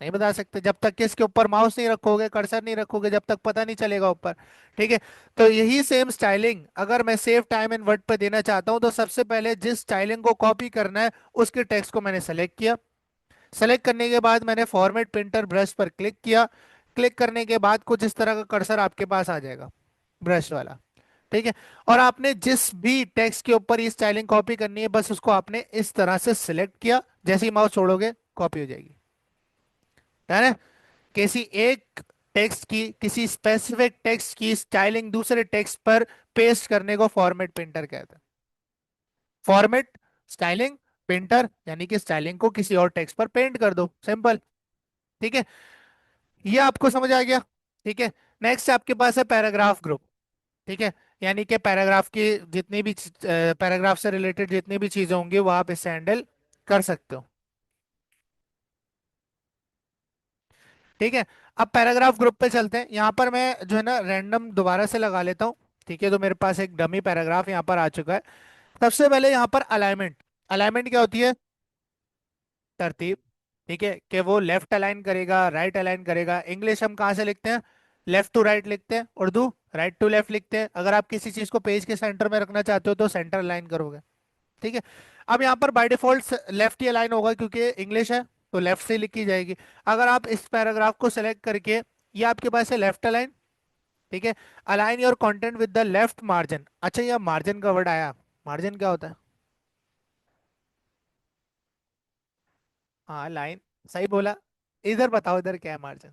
Speaker 1: नहीं बता सकते, जब तक कि इसके ऊपर माउस नहीं रखोगे, कर्सर नहीं रखोगे, जब तक पता नहीं चलेगा ऊपर। ठीक है। तो यही सेम स्टाइलिंग अगर मैं सेव टाइम एंड वर्ड पे देना चाहता हूं, तो सबसे पहले जिस स्टाइलिंग को कॉपी करना है उसके टेक्स्ट को मैंने सेलेक्ट किया। सेलेक्ट करने के बाद मैंने फॉर्मेट प्रिंटर ब्रश पर क्लिक किया। क्लिक करने के बाद कुछ इस तरह का कर्सर आपके पास आ जाएगा, ब्रश वाला। ठीक है। और आपने जिस भी टेक्स्ट के ऊपर ये स्टाइलिंग कॉपी करनी है, बस उसको आपने इस तरह से सिलेक्ट किया, जैसे ही माउस छोड़ोगे कॉपी हो जाएगी। है ना? किसी एक टेक्स्ट की, किसी स्पेसिफिक टेक्स्ट की स्टाइलिंग दूसरे टेक्स्ट पर पेस्ट करने को फॉर्मेट पेंटर कहते हैं। फॉर्मेट, स्टाइलिंग, पेंटर, यानी कि स्टाइलिंग को किसी और टेक्स्ट पर पेंट कर दो, सिंपल। ठीक है, ये आपको समझ आ गया। ठीक है। नेक्स्ट आपके पास है पैराग्राफ ग्रुप। ठीक है, यानी कि पैराग्राफ की जितनी भी पैराग्राफ से रिलेटेड जितनी भी चीजें होंगी वो आप इससे हैंडल कर सकते हो। ठीक है। अब पैराग्राफ ग्रुप पे चलते हैं, यहाँ पर मैं जो है ना रैंडम दोबारा से लगा लेता हूँ। ठीक है, तो मेरे पास एक डमी पैराग्राफ यहाँ पर आ चुका है। सबसे पहले यहाँ पर अलाइनमेंट। अलाइनमेंट क्या होती है? तरतीब। ठीक है, कि वो लेफ्ट अलाइन करेगा, राइट अलाइन करेगा। इंग्लिश हम कहाँ से लिखते हैं? लेफ्ट टू राइट लिखते हैं, उर्दू राइट टू लेफ्ट लिखते हैं। अगर आप किसी चीज को पेज के सेंटर में रखना चाहते हो तो सेंटर लाइन करोगे। ठीक है। अब यहाँ पर by default left he align होगा क्योंकि इंग्लिश है, तो लेफ्ट से लिखी जाएगी। अगर आप इस पैराग्राफ को सेलेक्ट करके, ये आपके पास है लेफ्ट अलाइन। ठीक है। Align your content with the left margin. अच्छा, ये मार्जिन का वर्ड आया, मार्जिन क्या होता है? हाँ, लाइन। सही बोला। इधर बताओ, इधर क्या है मार्जिन?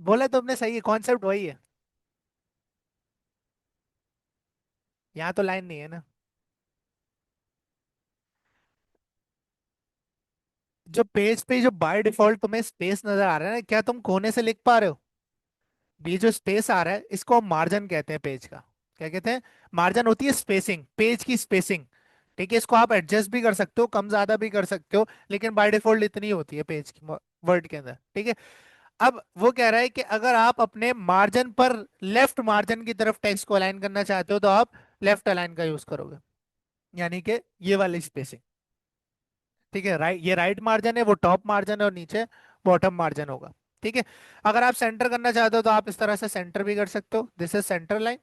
Speaker 1: बोला तुमने सही है, कॉन्सेप्ट वही है। यहाँ तो लाइन नहीं है ना। जो पेज पे जो बाय डिफॉल्ट तुम्हें स्पेस नजर आ रहा है ना, क्या तुम कोने से लिख पा रहे हो? ये जो स्पेस आ रहा है इसको हम मार्जिन कहते हैं पेज का। क्या कहते हैं? मार्जिन होती है स्पेसिंग, पेज की स्पेसिंग। ठीक है, इसको आप एडजस्ट भी कर सकते हो, कम ज्यादा भी कर सकते हो, लेकिन बाय डिफॉल्ट इतनी होती है पेज की वर्ड के अंदर। ठीक है। अब वो कह रहा है कि अगर आप अपने मार्जिन पर लेफ्ट मार्जिन की तरफ टेक्स्ट को अलाइन करना चाहते हो तो आप लेफ्ट अलाइन का यूज करोगे, यानी कि ये वाली स्पेसिंग। ठीक है, राइट, ये राइट मार्जिन है, वो टॉप मार्जिन है, और नीचे बॉटम मार्जिन होगा। ठीक है। अगर आप सेंटर करना चाहते हो तो आप इस तरह से सेंटर भी कर सकते हो, दिस इज सेंटर लाइन।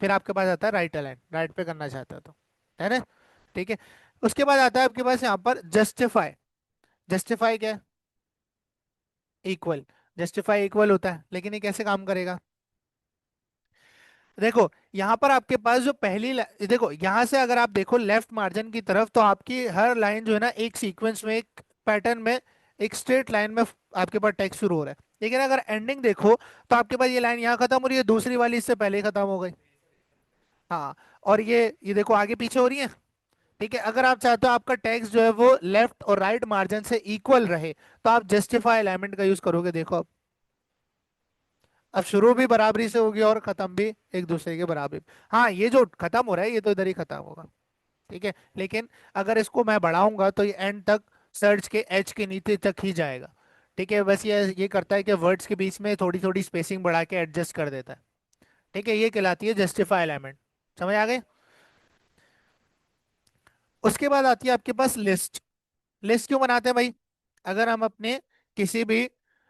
Speaker 1: फिर आपके पास आता है राइट अलाइन, राइट पे करना चाहते हो तो, है ना? ठीक है। उसके बाद आता है आपके पास यहाँ पर जस्टिफाई। जस्टिफाई क्या है? इक्वल। जस्टिफाई इक्वल होता है, लेकिन ये कैसे काम करेगा? देखो, यहाँ पर आपके पास जो देखो, यहाँ से अगर आप देखो लेफ्ट मार्जिन की तरफ, तो आपकी हर लाइन जो है ना एक सीक्वेंस में, एक पैटर्न में, एक स्ट्रेट लाइन में आपके पास टेक्स्ट शुरू हो रहा है। लेकिन अगर एंडिंग देखो तो आपके पास ये लाइन यहाँ खत्म हो रही है, दूसरी वाली इससे पहले ही खत्म हो गई। हाँ। और ये देखो आगे पीछे हो रही है। ठीक है। अगर आप चाहते हो आपका टेक्स्ट जो है वो लेफ्ट और राइट मार्जिन से इक्वल रहे, तो आप जस्टिफाई अलाइनमेंट का यूज करोगे। देखो अब शुरू भी बराबरी से होगी और खत्म भी एक दूसरे के बराबरी। हाँ, ये जो खत्म हो रहा है ये तो इधर ही खत्म होगा। ठीक है। लेकिन अगर इसको मैं बढ़ाऊंगा तो ये एंड तक, सर्च के एच के नीचे तक ही जाएगा। ठीक है। बस ये करता है कि वर्ड्स के बीच में थोड़ी थोड़ी स्पेसिंग बढ़ा के एडजस्ट कर देता है। ठीक है, ये कहलाती है जस्टिफाई अलाइनमेंट। समझ आ गए? उसके बाद आती है आपके पास लिस्ट। लिस्ट क्यों बनाते हैं भाई? अगर हम अपने किसी भी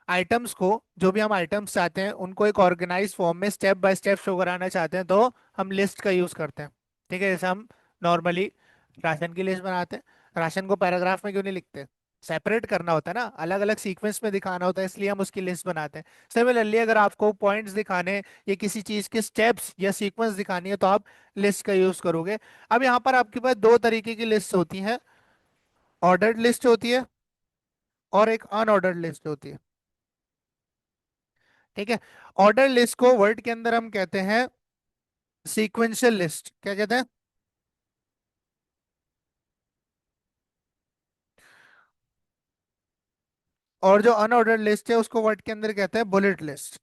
Speaker 1: आइटम्स को, जो भी हम आइटम्स चाहते हैं उनको एक ऑर्गेनाइज फॉर्म में स्टेप बाय स्टेप शो कराना चाहते हैं, तो हम लिस्ट का यूज करते हैं। ठीक है, जैसे हम नॉर्मली राशन की लिस्ट बनाते हैं। राशन को पैराग्राफ में क्यों नहीं लिखते? सेपरेट करना होता है ना, अलग अलग सीक्वेंस में दिखाना होता है, इसलिए हम उसकी लिस्ट बनाते हैं। सिमिलरली अगर आपको पॉइंट्स दिखाने या किसी चीज के स्टेप्स या सीक्वेंस दिखानी है तो आप लिस्ट का यूज करोगे। अब यहाँ पर आपके पास दो तरीके की लिस्ट होती हैं। ऑर्डर्ड लिस्ट होती है और एक अनऑर्डर्ड लिस्ट होती है। ठीक है। ऑर्डर लिस्ट को वर्ड के अंदर हम कहते हैं सीक्वेंशियल लिस्ट। क्या कहते हैं? और जो अनऑर्डर्ड लिस्ट है उसको वर्ड के अंदर कहते हैं बुलेट लिस्ट।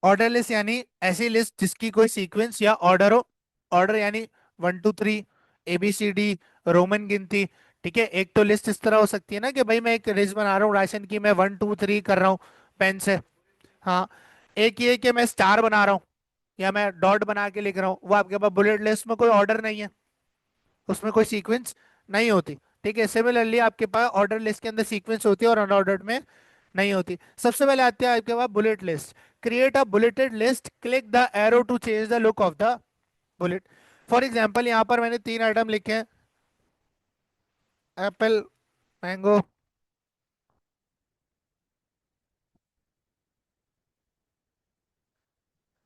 Speaker 1: ऑर्डर लिस्ट यानी ऐसी लिस्ट जिसकी कोई सीक्वेंस या ऑर्डर हो। ऑर्डर यानी 1 2 3, ABCD, रोमन गिनती। ठीक है। एक तो लिस्ट इस तरह हो सकती है ना कि भाई मैं एक लिस्ट बना रहा हूँ राशन की, मैं 1 2 3 कर रहा हूँ पेन से। हाँ। एक ये कि मैं स्टार बना रहा हूँ या मैं डॉट बना के लिख रहा हूँ, वो आपके पास बुलेट लिस्ट में कोई ऑर्डर नहीं है, उसमें कोई सीक्वेंस नहीं होती। ठीक है। सिमिलरली आपके पास ऑर्डर लिस्ट के अंदर सीक्वेंस होती है और अनऑर्डर्ड में नहीं होती। सबसे पहले आते हैं आपके पास bullet list. Create a bulleted list, click the arrow to change the look of the bullet. For example यहाँ पर मैंने 3 आइटम लिखे हैं, एप्पल, मैंगो।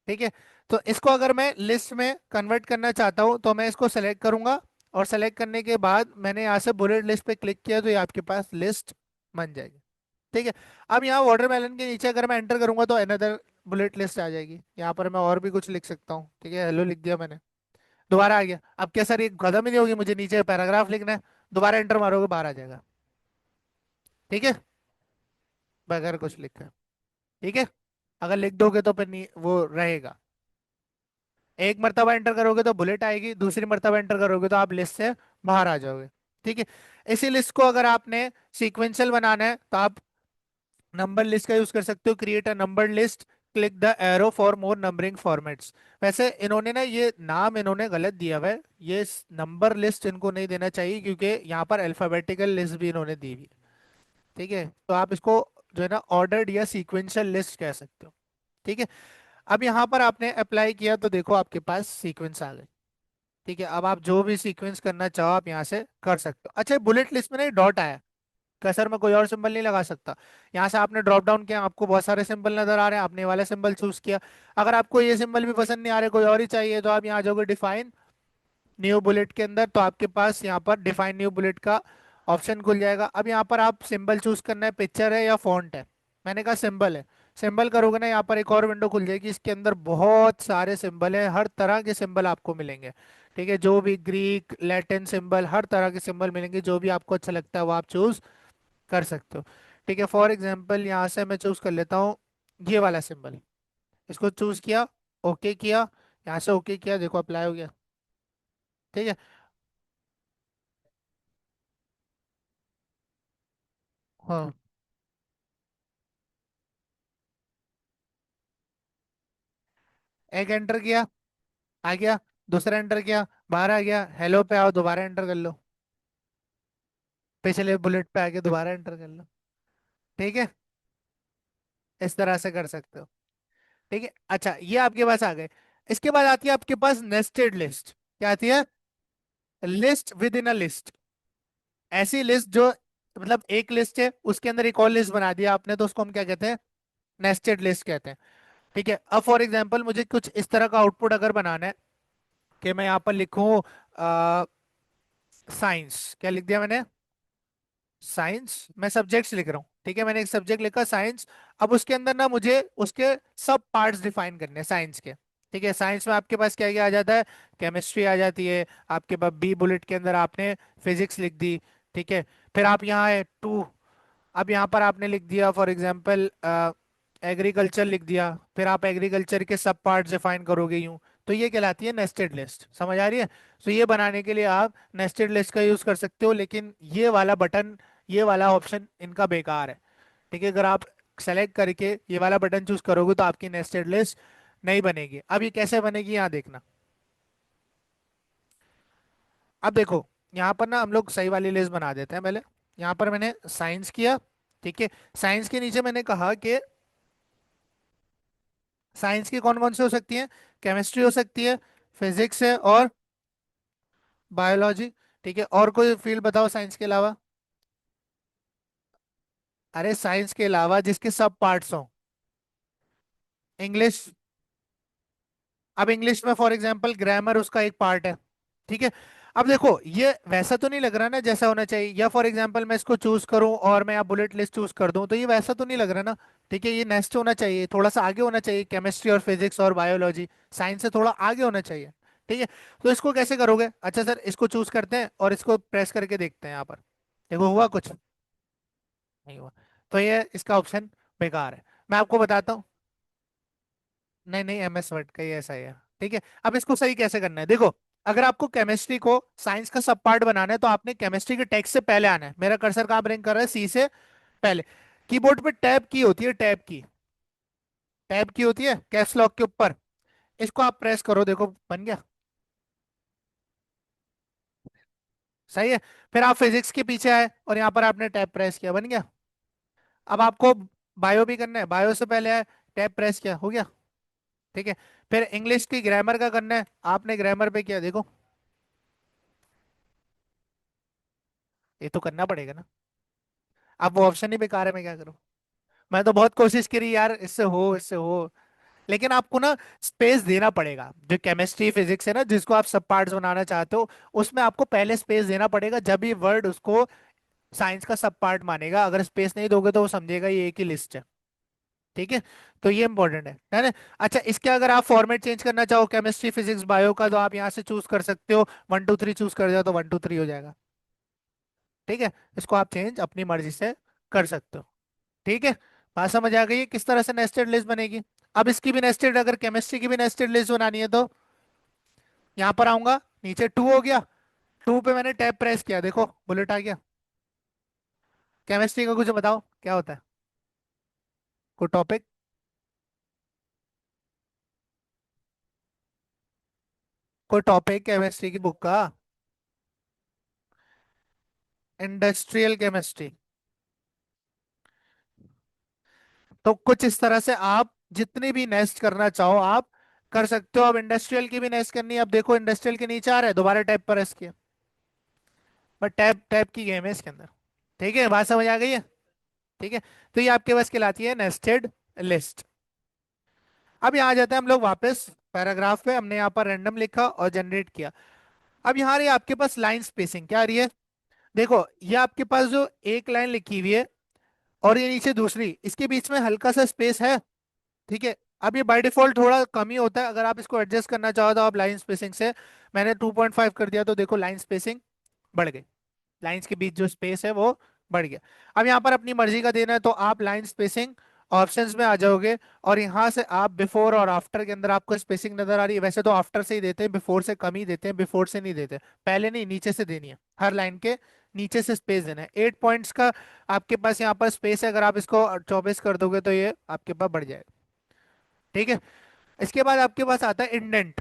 Speaker 1: ठीक है। तो इसको अगर मैं लिस्ट में कन्वर्ट करना चाहता हूँ तो मैं इसको सेलेक्ट करूंगा, और सेलेक्ट करने के बाद मैंने यहाँ से बुलेट लिस्ट पे क्लिक किया तो ये आपके पास लिस्ट बन जाएगी। ठीक है। अब यहाँ वाटरमेलन के नीचे अगर मैं एंटर करूंगा तो अनदर बुलेट लिस्ट आ जाएगी। यहाँ पर मैं और भी कुछ लिख सकता हूँ। ठीक है, हेलो लिख दिया मैंने, दोबारा आ गया। अब क्या सर, ये खत्म ही नहीं होगी, मुझे नीचे पैराग्राफ लिखना है, दोबारा एंटर मारोगे बाहर आ जाएगा। ठीक है, बगैर कुछ लिखा। ठीक है। अगर लिख दोगे तो फिर नहीं वो रहेगा। एक मर्तबा एंटर करोगे तो बुलेट आएगी, दूसरी मर्तबा एंटर करोगे तो आप लिस्ट से बाहर आ जाओगे। ठीक है। इसी लिस्ट को अगर आपने सीक्वेंशियल बनाना है तो आप नंबर लिस्ट का यूज कर सकते हो। Create a number list, click the arrow for more numbering formats. वैसे इन्होंने ना ये नाम इन्होंने गलत दिया हुआ है, ये नंबर लिस्ट इनको नहीं देना चाहिए क्योंकि यहाँ पर अल्फाबेटिकल लिस्ट भी इन्होंने दी हुई है। ठीक है, तो आप इसको जो है ना ऑर्डर्ड या सीक्वेंशियल लिस्ट कह सकते हो। ठीक है। अब यहाँ पर आपने अप्लाई किया तो देखो आपके पास सीक्वेंस आ गए। ठीक है, अब आप जो भी सीक्वेंस करना चाहो आप यहाँ से कर सकते हो। अच्छा, बुलेट लिस्ट में ना डॉट आया, क्या सर मैं कोई और सिंबल नहीं लगा सकता? यहाँ से आपने ड्रॉप डाउन किया, आपको बहुत सारे सिंबल नजर आ रहे हैं, आपने ये वाला सिंबल चूज किया। अगर आपको ये सिंबल भी पसंद नहीं आ रहे, कोई और ही चाहिए, तो आप यहाँ जाओगे डिफाइन न्यू बुलेट के अंदर, तो आपके पास यहाँ पर डिफाइन न्यू बुलेट का ऑप्शन खुल जाएगा। अब यहाँ पर आप सिंबल चूज करना है, पिक्चर है या फॉन्ट है। मैंने कहा सिंबल है। सिंबल करोगे ना, यहाँ पर एक और विंडो खुल जाएगी, इसके अंदर बहुत सारे सिंबल है, हर तरह के सिंबल आपको मिलेंगे। ठीक है, जो भी ग्रीक लैटिन सिंबल, हर तरह के सिंबल मिलेंगे, जो भी आपको अच्छा लगता है वो आप चूज कर सकते हो। ठीक है, फॉर एग्जाम्पल यहाँ से मैं चूज कर लेता हूँ ये वाला सिंबल, इसको चूज किया, ओके किया, यहाँ से ओके किया, देखो अप्लाई हो गया। ठीक है। हाँ, एक एंटर किया, आ गया। दूसरा एंटर किया, बाहर आ गया, हेलो पे आओ, दोबारा एंटर कर लो, पिछले बुलेट पे आके दोबारा एंटर कर लो। ठीक है, इस तरह से कर सकते हो। ठीक है, अच्छा ये आपके पास आ गए। इसके बाद आती है आपके पास नेस्टेड लिस्ट। क्या आती है? List with in a list. ऐसी लिस्ट जो, मतलब एक लिस्ट है उसके अंदर एक और लिस्ट बना दिया आपने, तो उसको हम क्या कहते हैं? नेस्टेड लिस्ट कहते हैं। ठीक है, अब फॉर एग्जांपल मुझे कुछ इस तरह का आउटपुट अगर बनाना है कि मैं यहाँ पर लिखूं साइंस, क्या लिख दिया मैंने? साइंस। मैं सब्जेक्ट्स लिख रहा हूँ, ठीक है, मैंने एक सब्जेक्ट लिखा साइंस। अब उसके अंदर ना मुझे उसके सब पार्ट्स डिफाइन करने हैं साइंस के। ठीक है, साइंस में आपके पास क्या क्या आ जाता है? केमिस्ट्री आ जाती है, आपके पास बी बुलेट के अंदर आपने फिजिक्स लिख दी। ठीक है, फिर आप यहाँ है टू, अब यहाँ पर आपने लिख दिया फॉर एग्जाम्पल एग्रीकल्चर लिख दिया, फिर आप एग्रीकल्चर के सब पार्ट डिफाइन करोगे यूं। तो ये कहलाती है नेस्टेड लिस्ट, समझ आ रही है? तो ये बनाने के लिए आप नेस्टेड लिस्ट का यूज कर सकते हो, लेकिन ये वाला बटन, ये वाला ऑप्शन इनका बेकार है। ठीक है, अगर आप सेलेक्ट करके ये वाला बटन चूज करोगे तो आपकी नेस्टेड लिस्ट नहीं बनेगी। अब ये कैसे बनेगी यहाँ देखना। अब देखो, यहाँ पर ना हम लोग सही वाली लिस्ट बना देते हैं पहले। यहाँ पर मैंने साइंस किया। ठीक है, साइंस के नीचे मैंने कहा कि साइंस की कौन कौन सी हो सकती है? केमिस्ट्री हो सकती है, फिजिक्स है, और बायोलॉजी। ठीक है, और कोई फील्ड बताओ साइंस के अलावा। अरे साइंस के अलावा जिसके सब पार्ट्स हो। इंग्लिश। अब इंग्लिश में फॉर एग्जांपल ग्रामर उसका एक पार्ट है। ठीक है, अब देखो ये वैसा तो नहीं लग रहा ना जैसा होना चाहिए, या फॉर एग्जांपल मैं इसको चूज करूं और मैं यहाँ बुलेट लिस्ट चूज कर दूं, तो ये वैसा तो नहीं लग रहा ना। ठीक है, ये नेक्स्ट होना चाहिए, थोड़ा सा आगे होना चाहिए, केमिस्ट्री और फिजिक्स और बायोलॉजी साइंस से थोड़ा आगे होना चाहिए। ठीक है, तो इसको कैसे करोगे? अच्छा सर, इसको चूज करते हैं और इसको प्रेस करके देखते हैं यहाँ पर, देखो हुआ कुछ? नहीं हुआ। तो ये इसका ऑप्शन बेकार है। मैं आपको बताता हूँ। नहीं नहीं, MS वर्ड का ही ऐसा ही है। ठीक है, अब इसको सही कैसे करना है देखो। अगर आपको केमिस्ट्री को साइंस का सब पार्ट बनाना है तो आपने केमिस्ट्री के टेक्स्ट से पहले आना है। मेरा कर्सर कहाँ ब्लिंक कर रहा है? सी से पहले। कीबोर्ड पे टैब की होती है, टैब की, टैब की होती है कैप्स लॉक के ऊपर। इसको आप प्रेस करो, देखो बन गया। सही है। फिर आप फिजिक्स के पीछे आए और यहाँ पर आपने टैब प्रेस किया, बन गया। अब आपको बायो भी करना है, बायो से पहले आए, टैब प्रेस किया, हो गया। ठीक है, फिर इंग्लिश की ग्रामर का करना है, आपने ग्रामर पे किया, देखो। ये तो करना पड़ेगा ना, अब वो ऑप्शन ही बेकार है, मैं क्या करूं? मैं तो बहुत कोशिश करी यार, इससे हो इससे हो, लेकिन आपको ना स्पेस देना पड़ेगा। जो केमिस्ट्री फिजिक्स है ना, जिसको आप सब पार्ट्स बनाना चाहते हो, उसमें आपको पहले स्पेस देना पड़ेगा, जब ये वर्ड उसको साइंस का सब पार्ट मानेगा। अगर स्पेस नहीं दोगे तो वो समझेगा ये एक ही लिस्ट है। ठीक है, तो ये इंपॉर्टेंट है ना? अच्छा, इसके अगर आप फॉर्मेट चेंज करना चाहो केमिस्ट्री फिजिक्स बायो का, तो आप यहाँ से चूज कर सकते हो, 1 2 3 चूज कर दिया तो 1 2 3 हो जाएगा। ठीक है, इसको आप चेंज अपनी मर्जी से कर सकते हो। ठीक है, बात समझ आ गई है किस तरह से नेस्टेड लिस्ट बनेगी? अब इसकी भी नेस्टेड, अगर केमिस्ट्री की भी नेस्टेड लिस्ट बनानी है तो यहाँ पर आऊंगा, नीचे टू हो गया, टू पे मैंने टैब प्रेस किया, देखो बुलेट आ गया। केमिस्ट्री का कुछ बताओ क्या होता है? कोई टॉपिक? कोई टॉपिक केमिस्ट्री की बुक का? Industrial chemistry. तो कुछ इस तरह से आप जितनी भी नेस्ट करना चाहो आप कर सकते हो। अब इंडस्ट्रियल की भी नेस्ट करनी है, अब देखो इंडस्ट्रियल के नीचे आ रहा है, दोबारा टैब पर प्रेस किया, बट टैब टैब की गेम है इसके अंदर। ठीक है, बात समझ आ गई है। ठीक है, तो ये आपके पास कहलाती है नेस्टेड लिस्ट। अब यहाँ आ जाते हैं हम लोग वापस पैराग्राफ पे, हमने यहाँ पर रैंडम लिखा और जनरेट किया। अब यहाँ रही आपके पास लाइन स्पेसिंग, क्या आ रही है? देखो ये आपके पास जो एक लाइन लिखी हुई है और ये नीचे दूसरी, इसके बीच में हल्का सा स्पेस है। ठीक है, अब ये बाय डिफॉल्ट थोड़ा कम ही होता है, अगर आप इसको एडजस्ट करना चाहो तो आप लाइन स्पेसिंग से, मैंने 2.5 कर दिया तो देखो लाइन स्पेसिंग बढ़ गई, लाइंस के बीच जो स्पेस है वो बढ़ गया। अब यहाँ पर अपनी मर्जी का देना है तो आप लाइन स्पेसिंग ऑप्शंस में आ जाओगे, और यहाँ से आप बिफोर और आफ्टर के अंदर आपको स्पेसिंग नजर आ रही है। वैसे तो आफ्टर से ही देते हैं, बिफोर से कम ही देते हैं, बिफोर से नहीं देते, पहले नहीं नीचे से देनी है, हर लाइन के नीचे से स्पेस देना है। 8 पॉइंट्स का आपके पास यहाँ पर स्पेस है, अगर आप इसको 24 कर दोगे तो ये आपके पास बढ़ जाएगा। ठीक है, इसके बाद आपके पास आता है इंडेंट।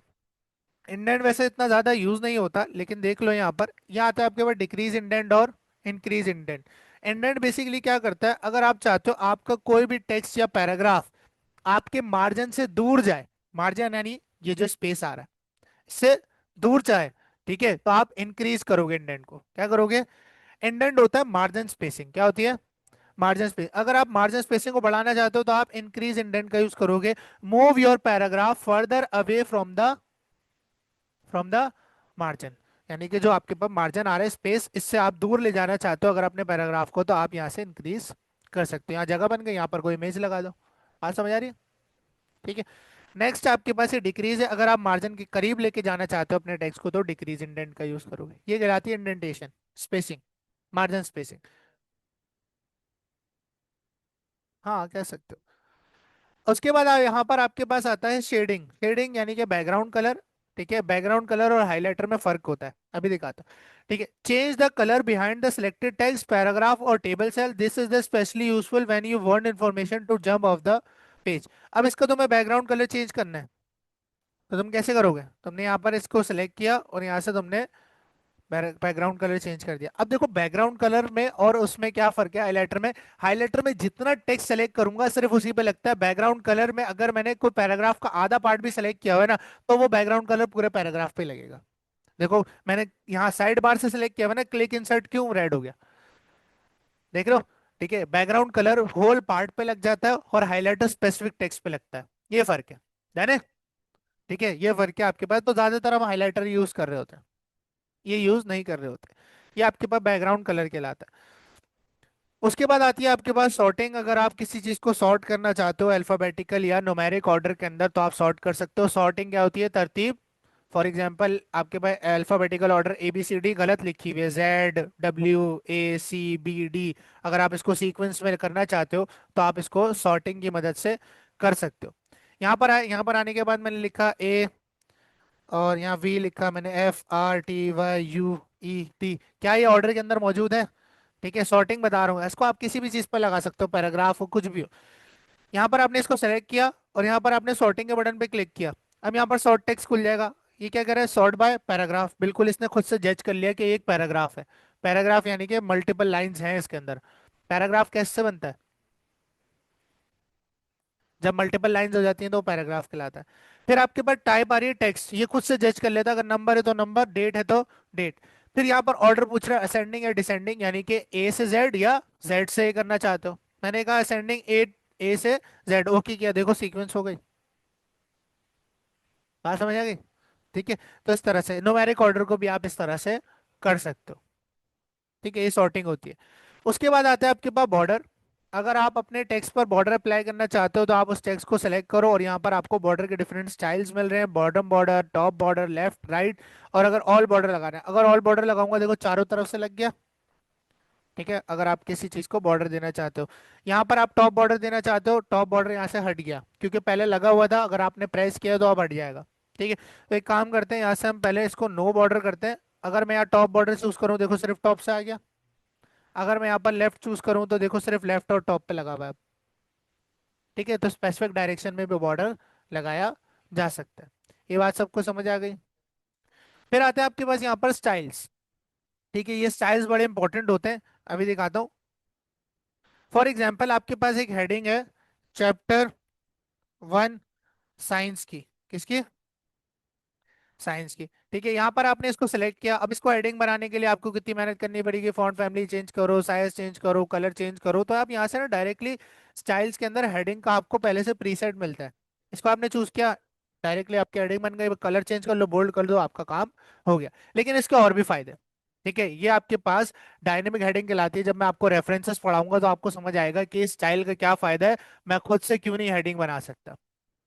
Speaker 1: इंडेंट वैसे इतना ज्यादा यूज नहीं होता, लेकिन देख लो यहाँ पर, यहाँ आता है आपके पास डिक्रीज इंडेंट और इंक्रीज इंडेंट। इंडेंट बेसिकली क्या करता है, अगर आप चाहते हो आपका कोई भी टेक्स्ट या पैराग्राफ आपके मार्जिन से दूर जाए, मार्जिन यानी ये जो स्पेस आ रहा है इससे दूर जाए, ठीक है, तो आप इंक्रीज करोगे इंडेंट को। क्या करोगे? इंडेंट होता है मार्जिन स्पेसिंग, क्या होती है? Margin space. अगर आप मार्जिन स्पेसिंग को बढ़ाना चाहते हो तो आप इंक्रीज इंडेंट का यूज करोगे। Move your paragraph further away from the margin, यानी कि जो आपके पास मार्जिन आ रहा है स्पेस, इससे आप दूर ले जाना चाहते हो अगर अपने पैराग्राफ को, तो आप यहाँ से इंक्रीज कर सकते हो। यहाँ जगह बन गई, यहाँ पर कोई इमेज लगा दो। बात समझ आ रही है? ठीक है, नेक्स्ट आपके पास ये डिक्रीज है, अगर आप मार्जिन के करीब लेके जाना चाहते हो अपने टेक्स्ट को तो डिक्रीज इंडेंट का यूज करोगे। ये कहलाती है इंडेंटेशन स्पेसिंग, मार्जिन स्पेसिंग। हाँ कह सकते हो। उसके बाद यहाँ पर आपके पास आता है शेडिंग। शेडिंग यानी कि बैकग्राउंड कलर। ठीक है, बैकग्राउंड कलर और हाइलाइटर में फर्क होता है, अभी दिखाता हूँ। ठीक है, change the colour behind the selected text, paragraph और table cell, this is the specially useful when you want information to jump off the page. अब इसका तुम्हें बैकग्राउंड कलर चेंज करना है, तो तुम कैसे करोगे? तुमने यहाँ पर इसको सिलेक्ट किया और यहाँ से तुमने बैकग्राउंड कलर चेंज कर दिया। अब देखो बैकग्राउंड कलर में और उसमें क्या फर्क है हाइलाइटर में। हाइलाइटर में जितना टेक्स्ट सेलेक्ट करूंगा सिर्फ उसी पे लगता है। बैकग्राउंड कलर में अगर मैंने कोई पैराग्राफ का आधा पार्ट भी सेलेक्ट किया हुआ है ना, तो वो बैकग्राउंड कलर पूरे पैराग्राफ पे लगेगा। देखो मैंने यहाँ साइड बार से सिलेक्ट किया हुआ है ना, क्लिक इंसर्ट क्यों रेड हो गया, देख रहे हो? ठीक है, बैकग्राउंड कलर होल पार्ट पे लग जाता है और हाईलाइटर स्पेसिफिक टेक्स्ट पे लगता है, ये फर्क है। जाने? ठीक है, ये फर्क है आपके पास। तो ज्यादातर हम हाईलाइटर यूज कर रहे होते हैं, ये यूज नहीं कर रहे होते। ये आपके पास बैकग्राउंड कलर कहलाता है। उसके बाद आती है आपके पास सॉर्टिंग। अगर आप किसी चीज को सॉर्ट करना चाहते हो अल्फाबेटिकल या न्यूमेरिक ऑर्डर के अंदर, तो आप सॉर्ट कर सकते हो। सॉर्टिंग क्या होती है? तरतीब। फॉर एग्जाम्पल आपके पास alphabetical order A B C D गलत लिखी हुई है, Z W A C B D, अगर आप इसको सीक्वेंस में करना चाहते हो तो आप इसको सॉर्टिंग की मदद से कर सकते हो। यहाँ पर आने के बाद मैंने लिखा ए, और यहाँ वी लिखा मैंने, F R T why you E T, क्या ये ऑर्डर के अंदर मौजूद है? ठीक है, सॉर्टिंग बता रहा हूँ, इसको आप किसी भी चीज पर लगा सकते हो, पैराग्राफ हो कुछ भी हो। यहाँ पर आपने इसको सेलेक्ट किया और यहाँ पर आपने सॉर्टिंग के बटन पे क्लिक किया। अब यहाँ पर सॉर्ट टेक्स्ट खुल जाएगा। ये क्या कर रहा है? Sort by paragraph. बिल्कुल इसने खुद से जज कर लिया कि ये एक पैराग्राफ है। पैराग्राफ यानी कि मल्टीपल लाइंस हैं इसके अंदर। पैराग्राफ कैसे बनता है? जब मल्टीपल लाइंस हो जाती हैं तो पैराग्राफ कहलाता है। फिर आपके पास टाइप आ रही है टेक्स्ट, ये खुद से जज कर लेता है, अगर नंबर है तो नंबर, डेट है तो डेट। फिर यहाँ पर ऑर्डर पूछ रहा है असेंडिंग या डिसेंडिंग, यानी कि ए से जेड या जेड से ए करना चाहते हो। मैंने कहा असेंडिंग, ए से जेड, ओके किया, देखो सीक्वेंस हो गई। बात समझ आ गई? ठीक है, तो इस तरह से न्यूमेरिक ऑर्डर को भी आप इस तरह से कर सकते हो। ठीक है, ये सॉर्टिंग होती है। उसके बाद आता है आपके पास बॉर्डर। अगर आप अपने टेक्स्ट पर बॉर्डर अप्लाई करना चाहते हो तो आप उस टेक्स्ट को सेलेक्ट करो और यहाँ पर आपको बॉर्डर के डिफरेंट स्टाइल्स मिल रहे हैं, bottom border, top border, left right. और अगर ऑल बॉर्डर लगाना है, अगर ऑल बॉर्डर लगाऊंगा देखो चारों तरफ से लग गया। ठीक है, अगर आप किसी चीज को बॉर्डर देना चाहते हो, यहाँ पर आप टॉप बॉर्डर देना चाहते हो, टॉप बॉर्डर यहाँ से हट गया क्योंकि पहले लगा हुआ था, अगर आपने प्रेस किया तो अब हट जाएगा। ठीक है, तो एक काम करते हैं, यहाँ से हम पहले इसको नो बॉर्डर करते हैं। अगर मैं यहाँ टॉप बॉर्डर चूज करूँ देखो सिर्फ टॉप से आ गया। अगर मैं यहाँ पर लेफ्ट चूज करूँ तो देखो सिर्फ लेफ्ट और टॉप पे लगा हुआ है। ठीक है, तो स्पेसिफिक डायरेक्शन में भी बॉर्डर लगाया जा सकता है। ये बात सबको समझ आ गई? फिर आते हैं आपके पास यहाँ पर स्टाइल्स। ठीक है, ये स्टाइल्स बड़े इंपॉर्टेंट होते हैं, अभी दिखाता हूँ। फॉर एग्जाम्पल आपके पास एक हेडिंग है, चैप्टर वन साइंस की, किसकी? साइंस की। ठीक है, यहाँ पर आपने इसको सेलेक्ट किया। अब इसको हेडिंग बनाने के लिए आपको कितनी मेहनत करनी पड़ेगी? फॉन्ट फैमिली चेंज करो, साइज चेंज करो, कलर चेंज करो। तो आप यहाँ से ना डायरेक्टली स्टाइल्स के अंदर हेडिंग का आपको पहले से प्रीसेट मिलता है। इसको आपने चूज किया, डायरेक्टली आपकी हेडिंग बन गई। कलर चेंज कर लो, बोल्ड कर दो, आपका काम हो गया। लेकिन इसके और भी फायदे हैं। ठीक है, ये आपके पास डायनेमिक हेडिंग कहलाती है। जब मैं आपको रेफरेंसेस पढ़ाऊंगा तो आपको समझ आएगा कि इस स्टाइल का क्या फायदा है। मैं खुद से क्यों नहीं हेडिंग बना सकता।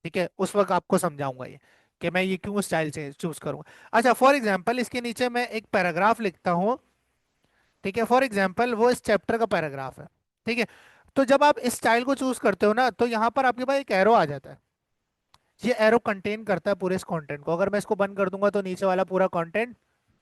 Speaker 1: ठीक है, उस वक्त आपको समझाऊंगा ये कि मैं ये क्यों स्टाइल से चूज करूंगा। अच्छा, फॉर एग्जांपल इसके नीचे मैं एक पैराग्राफ लिखता हूँ। ठीक है, फॉर एग्जांपल वो इस चैप्टर का पैराग्राफ है। ठीक है, तो जब आप इस स्टाइल को चूज करते हो ना, तो यहाँ पर आपके पास एक एरो आ जाता है। ये एरो कंटेन करता है पूरे इस कंटेंट को। अगर मैं इसको बंद कर दूंगा तो नीचे वाला पूरा कंटेंट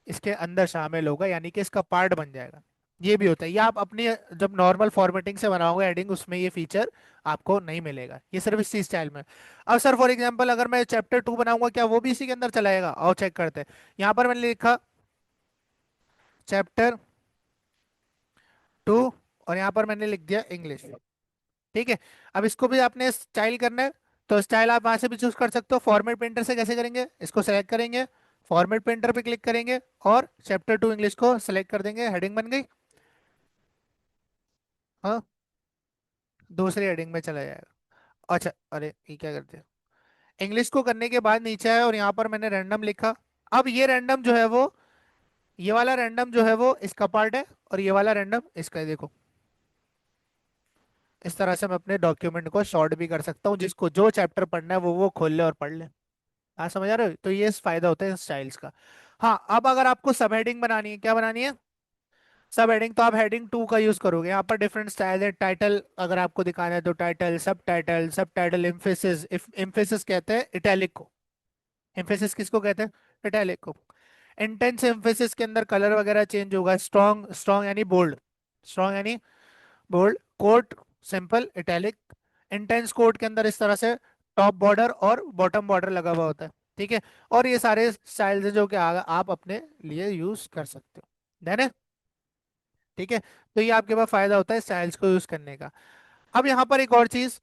Speaker 1: इसके अंदर शामिल होगा, यानी कि इसका पार्ट बन जाएगा। ये भी होता है। ये आप अपनी जब नॉर्मल फॉर्मेटिंग से बनाओगे एडिंग, उसमें ये फीचर आपको नहीं मिलेगा। ये सिर्फ इसी स्टाइल में। अब सर फॉर एग्जांपल अगर मैं चैप्टर 2 बनाऊंगा, क्या वो भी इसी के अंदर चलाएगा? और चेक करते हैं। यहाँ पर मैंने लिखा चैप्टर 2, और यहाँ पर मैंने लिख दिया इंग्लिश। ठीक है, अब इसको भी आपने स्टाइल करना है। तो स्टाइल आप वहां से भी चूज कर सकते हो। फॉर्मेट पेंटर से कैसे करेंगे? इसको सेलेक्ट करेंगे, फॉर्मेट पेंटर पे क्लिक करेंगे, और चैप्टर 2 इंग्लिश को सेलेक्ट कर देंगे। हेडिंग बन गई। हाँ, दूसरी हेडिंग में चला जाएगा। अच्छा, अरे ये क्या करते हैं? इंग्लिश को करने के बाद नीचे आया और यहाँ पर मैंने रैंडम लिखा। अब ये रैंडम जो है वो, ये वाला रैंडम जो है वो इसका पार्ट है, और ये वाला रैंडम इसका है। देखो, इस तरह से मैं अपने डॉक्यूमेंट को शॉर्ट भी कर सकता हूँ। जिसको जो चैप्टर पढ़ना है वो खोल ले और पढ़ ले। हाँ, समझ आ रहे हो? तो ये फायदा होता है स्टाइल्स का। हाँ, अब अगर आपको सब हेडिंग बनानी है, क्या बनानी है? सब हेडिंग, तो आप हेडिंग 2 का यूज करोगे। यहाँ पर डिफरेंट स्टाइल है। टाइटल अगर आपको दिखाना है तो टाइटल, सब टाइटल, सब टाइटल, इम्फेसिस। इम्फेसिस कहते हैं इटैलिक को। एम्फेसिस किसको कहते हैं? इटैलिक को। इंटेंस एम्फेसिस के अंदर कलर वगैरह चेंज होगा। स्ट्रॉन्ग, स्ट्रॉन्ग यानी बोल्ड, स्ट्रॉन्ग यानी bold. Quote, simple, italic. Intense quote के अंदर इस तरह से टॉप बॉर्डर और बॉटम बॉर्डर लगा हुआ होता है। ठीक है, और ये सारे स्टाइल्स हैं जो कि आप अपने लिए यूज कर सकते हो। देन है। ठीक है, तो ये आपके पास फायदा होता है स्टाइल्स को यूज करने का। अब यहाँ पर एक और चीज,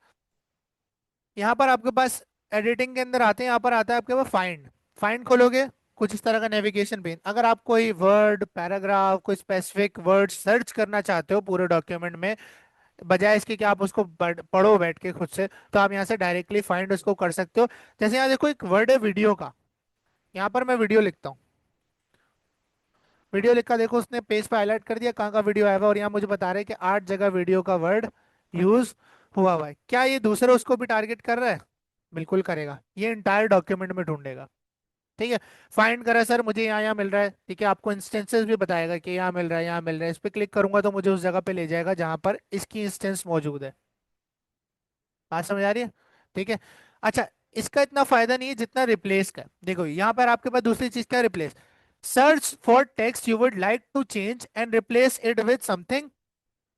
Speaker 1: यहाँ पर आपके पास एडिटिंग के अंदर आते हैं। यहाँ पर आता है आपके पास फाइंड। फाइंड खोलोगे, कुछ इस तरह का नेविगेशन पेन। अगर आप कोई वर्ड, पैराग्राफ, कोई स्पेसिफिक वर्ड सर्च करना चाहते हो पूरे डॉक्यूमेंट में, बजाय इसके कि आप उसको पढ़ो बैठ के खुद से, तो आप यहाँ से डायरेक्टली फाइंड उसको कर सकते हो। जैसे यहाँ देखो एक वर्ड है वीडियो का। यहाँ पर मैं वीडियो लिखता हूँ। वीडियो लिखा, देखो उसने पेज पे हाईलाइट कर दिया कहाँ का वीडियो आया हुआ है, और यहाँ मुझे बता रहे हैं कि 8 जगह वीडियो का वर्ड यूज हुआ है। क्या ये दूसरे उसको भी टारगेट कर रहा है? बिल्कुल करेगा। ये इंटायर डॉक्यूमेंट में ढूंढेगा। ठीक है, फाइंड करा सर, मुझे यहाँ यहाँ मिल रहा है। ठीक है, आपको इंस्टेंसेस भी बताएगा कि यहाँ मिल रहा है, यहाँ मिल रहा है। इस पे क्लिक करूंगा तो मुझे उस जगह पे ले जाएगा जहां पर इसकी इंस्टेंस मौजूद है। बात समझ आ रही है? ठीक है। अच्छा, इसका इतना फायदा नहीं है जितना रिप्लेस का है। देखो यहाँ पर आपके पास दूसरी चीज क्या? Replace. Search for text you would like to change and replace it with something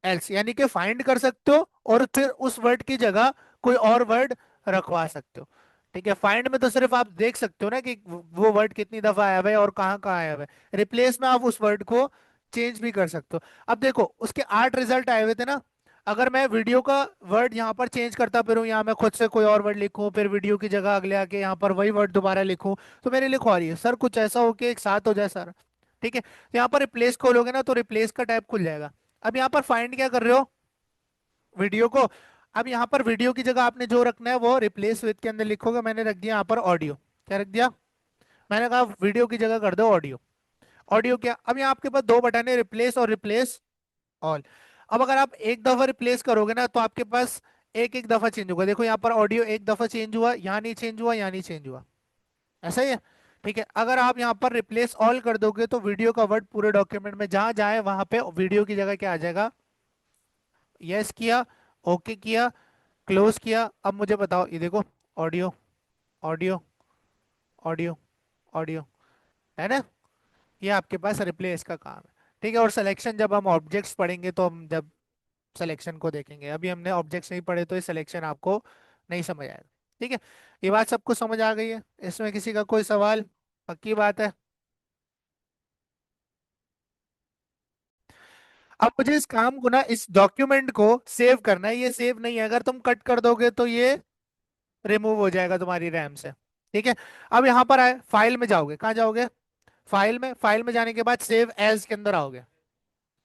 Speaker 1: else, यानी कि फाइंड कर सकते हो और फिर उस वर्ड की जगह कोई और वर्ड रखवा सकते हो। ठीक है, फाइंड में तो सिर्फ आप देख सकते हो ना कि वो वर्ड कितनी दफा आया हुआ है और कहाँ कहाँ आया हुआ है। रिप्लेस में आप उस वर्ड को चेंज भी कर सकते हो। अब देखो उसके 8 रिजल्ट आए हुए थे ना। अगर मैं वीडियो का वर्ड यहाँ पर चेंज करता फिरूं, यहाँ मैं खुद से कोई और वर्ड लिखूं, फिर वीडियो की जगह अगले आके यहाँ पर वही वर्ड दोबारा लिखूं, तो मेरे लिए ख्वारी है सर कुछ ऐसा हो कि एक साथ हो जाए सर। ठीक है, तो यहाँ पर रिप्लेस खोलोगे ना तो रिप्लेस का टैब खुल जाएगा। अब यहाँ पर फाइंड क्या कर रहे हो? वीडियो को। अब यहाँ पर वीडियो की जगह आपने जो रखना है वो रिप्लेस विद के अंदर लिखोगे। मैंने रख दिया यहाँ पर ऑडियो। क्या रख दिया? मैंने कहा वीडियो की जगह कर दो ऑडियो। ऑडियो क्या? अब यहाँ आपके पास दो बटन है, रिप्लेस और रिप्लेस ऑल। अब अगर आप एक दफा रिप्लेस करोगे ना तो आपके पास एक एक दफा चेंज होगा। देखो यहाँ पर ऑडियो एक दफा चेंज हुआ, यहाँ नहीं चेंज हुआ, यहाँ नहीं चेंज हुआ। ऐसा ही है। ठीक है, अगर आप यहाँ पर रिप्लेस ऑल कर दोगे तो वीडियो का वर्ड पूरे डॉक्यूमेंट में जहां जाए वहां पे वीडियो की जगह क्या आ जाएगा? यस किया, ओके किया, क्लोज किया। अब मुझे बताओ, ये देखो, ऑडियो, ऑडियो, ऑडियो, ऑडियो, है ना? ये आपके पास रिप्लेस का काम है। ठीक है, और सिलेक्शन जब हम ऑब्जेक्ट्स पढ़ेंगे तो हम जब सिलेक्शन को देखेंगे, अभी हमने ऑब्जेक्ट्स नहीं पढ़े तो ये सिलेक्शन आपको नहीं समझ आएगा। ठीक है, ये बात सबको समझ आ गई है? इसमें किसी का कोई सवाल? पक्की बात है? अब मुझे इस काम को ना, इस डॉक्यूमेंट को सेव करना है। ये सेव नहीं है, अगर तुम कट कर दोगे तो ये रिमूव हो जाएगा तुम्हारी रैम से। ठीक है। अब यहाँ पर आए, फाइल में जाओगे, कहाँ जाओगे? फाइल में जाने के बाद सेव एज के अंदर आओगे।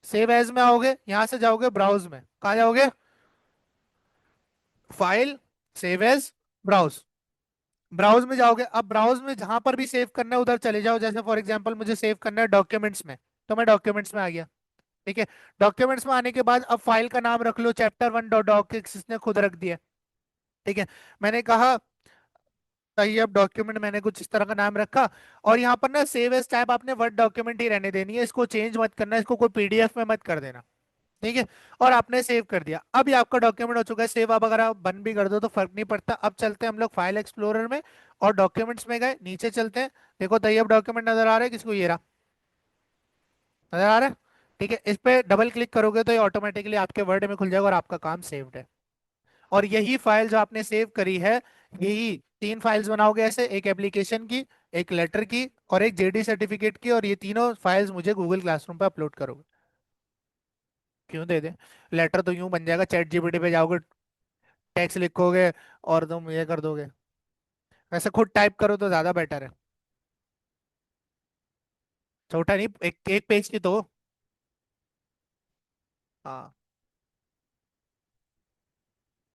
Speaker 1: सेव एज में आओगे, यहाँ से जाओगे ब्राउज में, कहाँ जाओगे? File, save as, browse. Browse में जाओगे, अब ब्राउज में जहां पर भी सेव करना है उधर चले जाओ। जैसे फॉर एग्जांपल मुझे सेव करना है डॉक्यूमेंट्स में, तो मैं डॉक्यूमेंट्स में आ गया। ठीक है। डॉक्यूमेंट्स में आने के बाद अब फाइल का नाम रख लो chapter 1 डॉट डॉक, इसने खुद रख दिया। ठीक है। मैंने कहा ये अब डॉक्यूमेंट, मैंने कुछ इस तरह का नाम रखा। और यहाँ पर ना सेव एज टाइप आपने वर्ड डॉक्यूमेंट ही रहने देनी है, इसको चेंज मत करना, इसको कोई पीडीएफ में मत कर देना। ठीक है। और आपने सेव कर दिया, अब ये आपका डॉक्यूमेंट हो चुका है सेव। अब अगर आप बंद भी कर दो तो फर्क नहीं पड़ता। अब चलते हैं हम लोग फाइल एक्सप्लोरर में, और डॉक्यूमेंट्स में गए, नीचे चलते हैं। देखो तैयब डॉक्यूमेंट नजर आ रहा है किसको? ये रहा, नजर आ रहा है? ठीक है, इस पे डबल क्लिक करोगे तो ये ऑटोमेटिकली आपके वर्ड में खुल जाएगा और आपका काम सेव्ड है। और यही फाइल जो आपने सेव करी है, यही तीन फाइल्स बनाओगे ऐसे, एक एप्लीकेशन की, एक लेटर की, और एक जेडी सर्टिफिकेट की, और ये तीनों फाइल्स मुझे गूगल क्लासरूम पे अपलोड करोगे। क्यों दे दे? लेटर तो यूं बन जाएगा, चैट जीपीटी पे जाओगे, टेक्स्ट लिखोगे और तुम ये कर दोगे। वैसे खुद टाइप करो तो ज्यादा बेटर है। छोटा नहीं, एक एक पेज की तो। हाँ।